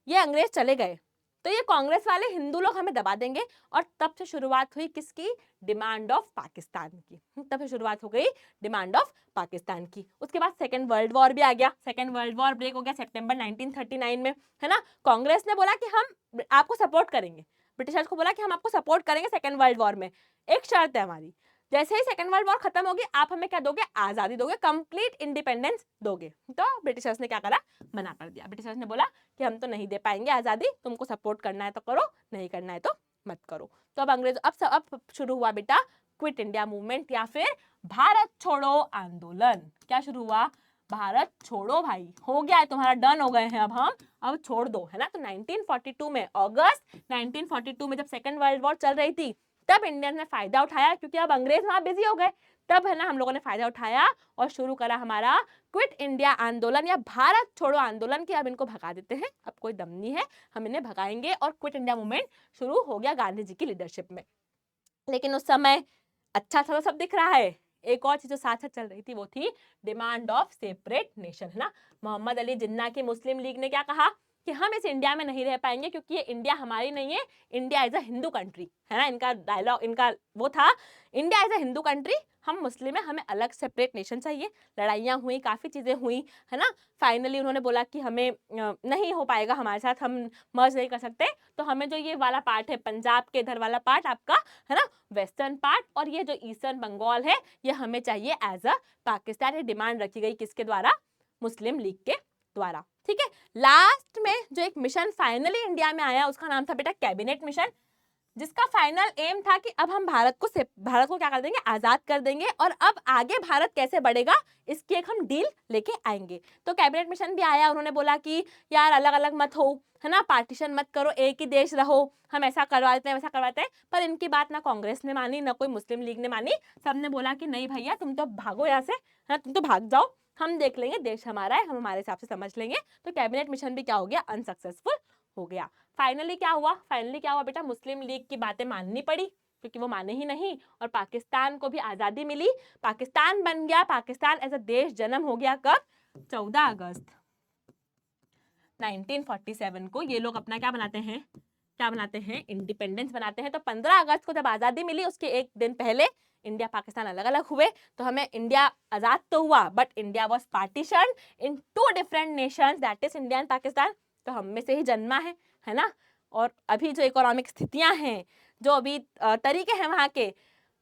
Speaker 1: ये अंग्रेज चले गए तो ये कांग्रेस वाले हिंदू लोग हमें दबा देंगे, और तब से शुरुआत हुई किसकी, डिमांड ऑफ पाकिस्तान की, तब से शुरुआत हो गई डिमांड ऑफ पाकिस्तान की। उसके बाद सेकेंड वर्ल्ड वॉर भी आ गया, सेकेंड वर्ल्ड वॉर ब्रेक हो गया सितंबर 1939 में, है ना। कांग्रेस ने बोला कि हम आपको सपोर्ट करेंगे, ब्रिटिशर्स को बोला कि हम आपको सपोर्ट करेंगे सेकेंड वर्ल्ड वॉर में, एक शर्त है हमारी, जैसे ही सेकेंड वर्ल्ड वॉर खत्म होगी आप हमें क्या दोगे, आजादी दोगे, कंप्लीट इंडिपेंडेंस दोगे। तो ब्रिटिशर्स ने क्या करा, मना कर दिया। ब्रिटिशर्स ने बोला कि हम तो नहीं दे पाएंगे आजादी, तुमको सपोर्ट करना है तो करो, नहीं करना है तो मत करो। तो अब अंग्रेज अब शुरू हुआ बेटा क्विट इंडिया मूवमेंट, या फिर भारत छोड़ो आंदोलन। क्या शुरू हुआ, भारत छोड़ो भाई, हो गया है तुम्हारा, डन हो गए हैं अब हम, अब छोड़ दो, है ना। तो 1942 में, अगस्त 1942 में जब सेकेंड वर्ल्ड वॉर चल रही थी, तब इंडियन ने फायदा उठाया, क्योंकि अब अंग्रेज वहां बिजी हो गए, तब है ना हम लोगों ने फायदा उठाया और शुरू करा हमारा क्विट इंडिया आंदोलन या भारत छोड़ो आंदोलन, कि अब इनको भगा देते हैं, अब कोई दम नहीं है, हम इन्हें भगाएंगे, और क्विट इंडिया मूवमेंट शुरू हो गया गांधी जी की लीडरशिप में। लेकिन उस समय अच्छा सा तो सब दिख रहा है, एक और चीज जो साथ साथ चल रही थी वो थी डिमांड ऑफ सेपरेट नेशन, है ना। मोहम्मद अली जिन्ना की मुस्लिम लीग ने क्या कहा कि हम इस इंडिया में नहीं रह पाएंगे क्योंकि ये इंडिया हमारी नहीं है, India is a Hindu country, है ना। इनका डायलॉग, इनका वो था, India is a Hindu country, हम मुस्लिम है, हमें अलग सेपरेट नेशन चाहिए। लड़ाइयाँ हुई, काफ़ी चीज़ें हुई, है ना। फाइनली उन्होंने बोला कि हमें नहीं हो पाएगा हमारे साथ, हम मर्ज नहीं कर सकते, तो हमें जो ये वाला पार्ट है पंजाब के इधर वाला पार्ट आपका, है ना, वेस्टर्न पार्ट, और ये जो ईस्टर्न बंगाल है ये हमें चाहिए एज अ पाकिस्तान। ये डिमांड रखी गई किसके द्वारा? मुस्लिम लीग के द्वारा, ठीक है। लास्ट में जो एक मिशन फाइनली इंडिया में आया उसका नाम था बेटा कैबिनेट मिशन, जिसका फाइनल एम था कि अब हम भारत को क्या कर देंगे? आजाद कर देंगे, और अब आगे भारत कैसे बढ़ेगा इसकी एक हम डील लेके आएंगे। तो कैबिनेट मिशन भी आया, उन्होंने बोला कि यार अलग अलग मत हो, है ना, पार्टीशन मत करो, एक ही देश रहो, हम ऐसा करवाते हैं वैसा करवाते हैं। पर इनकी बात ना कांग्रेस ने मानी ना कोई मुस्लिम लीग ने मानी, सबने बोला कि नहीं भैया तुम तो भागो यहाँ से, है ना, तुम तो भाग जाओ, हम देख लेंगे, देश हमारा है, हम हमारे हिसाब से समझ लेंगे। तो कैबिनेट मिशन भी क्या हो गया? अनसक्सेसफुल हो गया। फाइनली क्या हुआ बेटा? मुस्लिम लीग की बातें माननी पड़ी क्योंकि वो माने ही नहीं, और पाकिस्तान को भी आज़ादी मिली, पाकिस्तान बन गया, पाकिस्तान एज अ देश जन्म हो गया कब? 14 अगस्त 1947 को ये लोग अपना क्या बनाते हैं? इंडिपेंडेंस बनाते हैं। तो 15 अगस्त को जब आज़ादी मिली उसके एक दिन पहले इंडिया पाकिस्तान अलग अलग हुए। तो हमें इंडिया आज़ाद तो हुआ but India was partition in 2 different Nations, that is India and Pakistan. तो हम में से ही जन्मा है ना। और अभी जो इकोनॉमिक स्थितियां हैं, जो अभी तरीके हैं वहाँ के,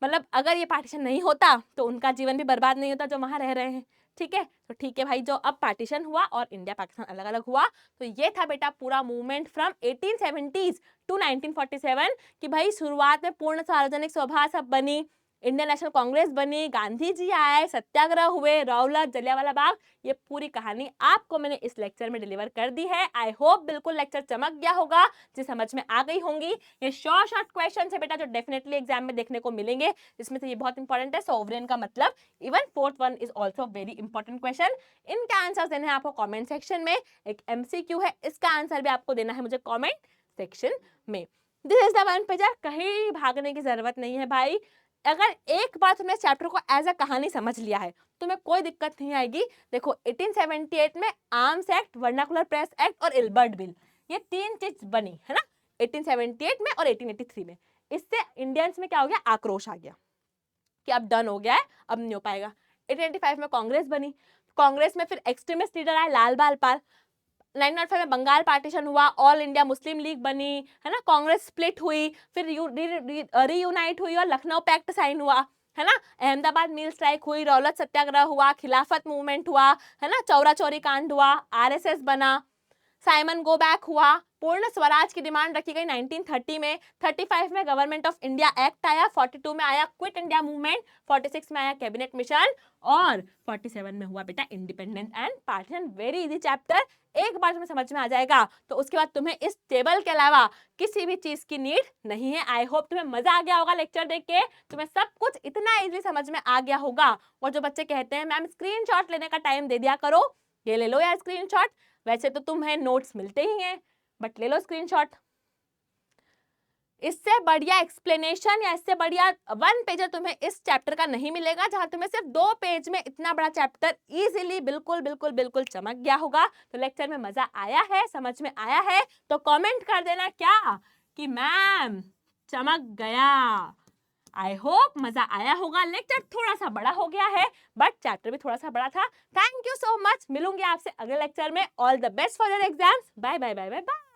Speaker 1: मतलब अगर ये पार्टीशन नहीं होता तो उनका जीवन भी बर्बाद नहीं होता जो वहाँ रह रहे हैं, ठीक है। तो ठीक है भाई, जो अब पार्टीशन हुआ और इंडिया पाकिस्तान अलग अलग हुआ, तो ये था बेटा पूरा मूवमेंट फ्रॉम 1870s टू 1947 कि भाई शुरुआत में पूर्ण सार्वजनिक सभा सब बनी, इंडियन नेशनल कांग्रेस बनी, गांधी जी आए, सत्याग्रह हुए, रौलत, जलियांवाला बाग, ये पूरी कहानी आपको मैंने इस लेक्चर में डिलीवर कर दी है। आई होप बिल्कुल लेक्चर चमक गया होगा, जो समझ में आ गई होंगी। ये शॉर्ट क्वेश्चन है बेटा जो डेफिनेटली एग्जाम में देखने को मिलेंगे, इसमें से ये बहुत इंपॉर्टेंट है। सोवरेन का मतलब even fourth one is also very important question. इनका आंसर देना है आपको कॉमेंट सेक्शन में। एक MCQ है, इसका आंसर भी आपको देना है मुझे कॉमेंट सेक्शन में। This is the one pager, कहीं भागने की जरूरत नहीं है भाई। अगर एक बार तुमने चैप्टर को एज अ कहानी समझ लिया है तुम्हें कोई दिक्कत नहीं आएगी। देखो 1878 में arms act, vernacular press act और इल्बर्ट बिल, ये 3 चीज बनी, है ना, 1878 में और 1883 में। इससे इंडियंस में क्या हो गया? आक्रोश आ गया कि अब डन हो गया है, अब नहीं हो पाएगा। 1885 में कांग्रेस बनी, कांग्रेस में फिर एक्सट्रीमिस्ट लीडर आए लाल बाल पाल। 1905 में बंगाल पार्टीशन हुआ, ऑल इंडिया मुस्लिम लीग बनी, है ना, कांग्रेस स्प्लिट हुई, फिर रीयूनाइट हुई और लखनऊ पैक्ट साइन हुआ, है ना। अहमदाबाद मिल स्ट्राइक हुई, रौलत सत्याग्रह हुआ, खिलाफत मूवमेंट हुआ, है ना, चौरा चौरी कांड हुआ, RSS बना, साइमन गो बैक हुआ, पूर्ण स्वराज की डिमांड रखी गई 1930 में। 35 में गवर्नमेंट ऑफ इंडिया एक्ट आया, 42 में आया क्विट इंडिया मूवमेंट, 46 में आया कैबिनेट मिशन, और 47 में हुआ बेटा independence and partition. Very easy chapter, एक बार तुम्हें समझ में आ जाएगा तो उसके बाद तुम्हें इस टेबल के अलावा किसी भी चीज की नीड नहीं है। आई होप तुम्हें मजा आ गया होगा लेक्चर देख के, तुम्हें सब कुछ इतना इजीली समझ में आ गया होगा। और जो बच्चे कहते हैं मैम स्क्रीनशॉट लेने का टाइम दे दिया करो, ये ले लो यार स्क्रीनशॉट, वैसे तो तुम्हें नोट्स मिलते ही हैं बट ले लो स्क्रीनशॉट। इससे बढ़िया एक्सप्लेनेशन या इससे बढ़िया 1 पेजर तुम्हें इस चैप्टर का नहीं मिलेगा, जहां तुम्हें सिर्फ 2 पेज में इतना बड़ा चैप्टर इजीली बिल्कुल चमक गया होगा। तो लेक्चर में मजा आया है, समझ में आया है तो कमेंट कर देना क्या कि मैम चमक गया। आई होप मजा आया होगा। लेक्चर थोड़ा सा बड़ा हो गया है बट चैप्टर भी थोड़ा सा बड़ा था। थैंक यू सो मच, मिलूंगी आपसे अगले लेक्चर में। All the best for your exams. Bye bye bye bye bye.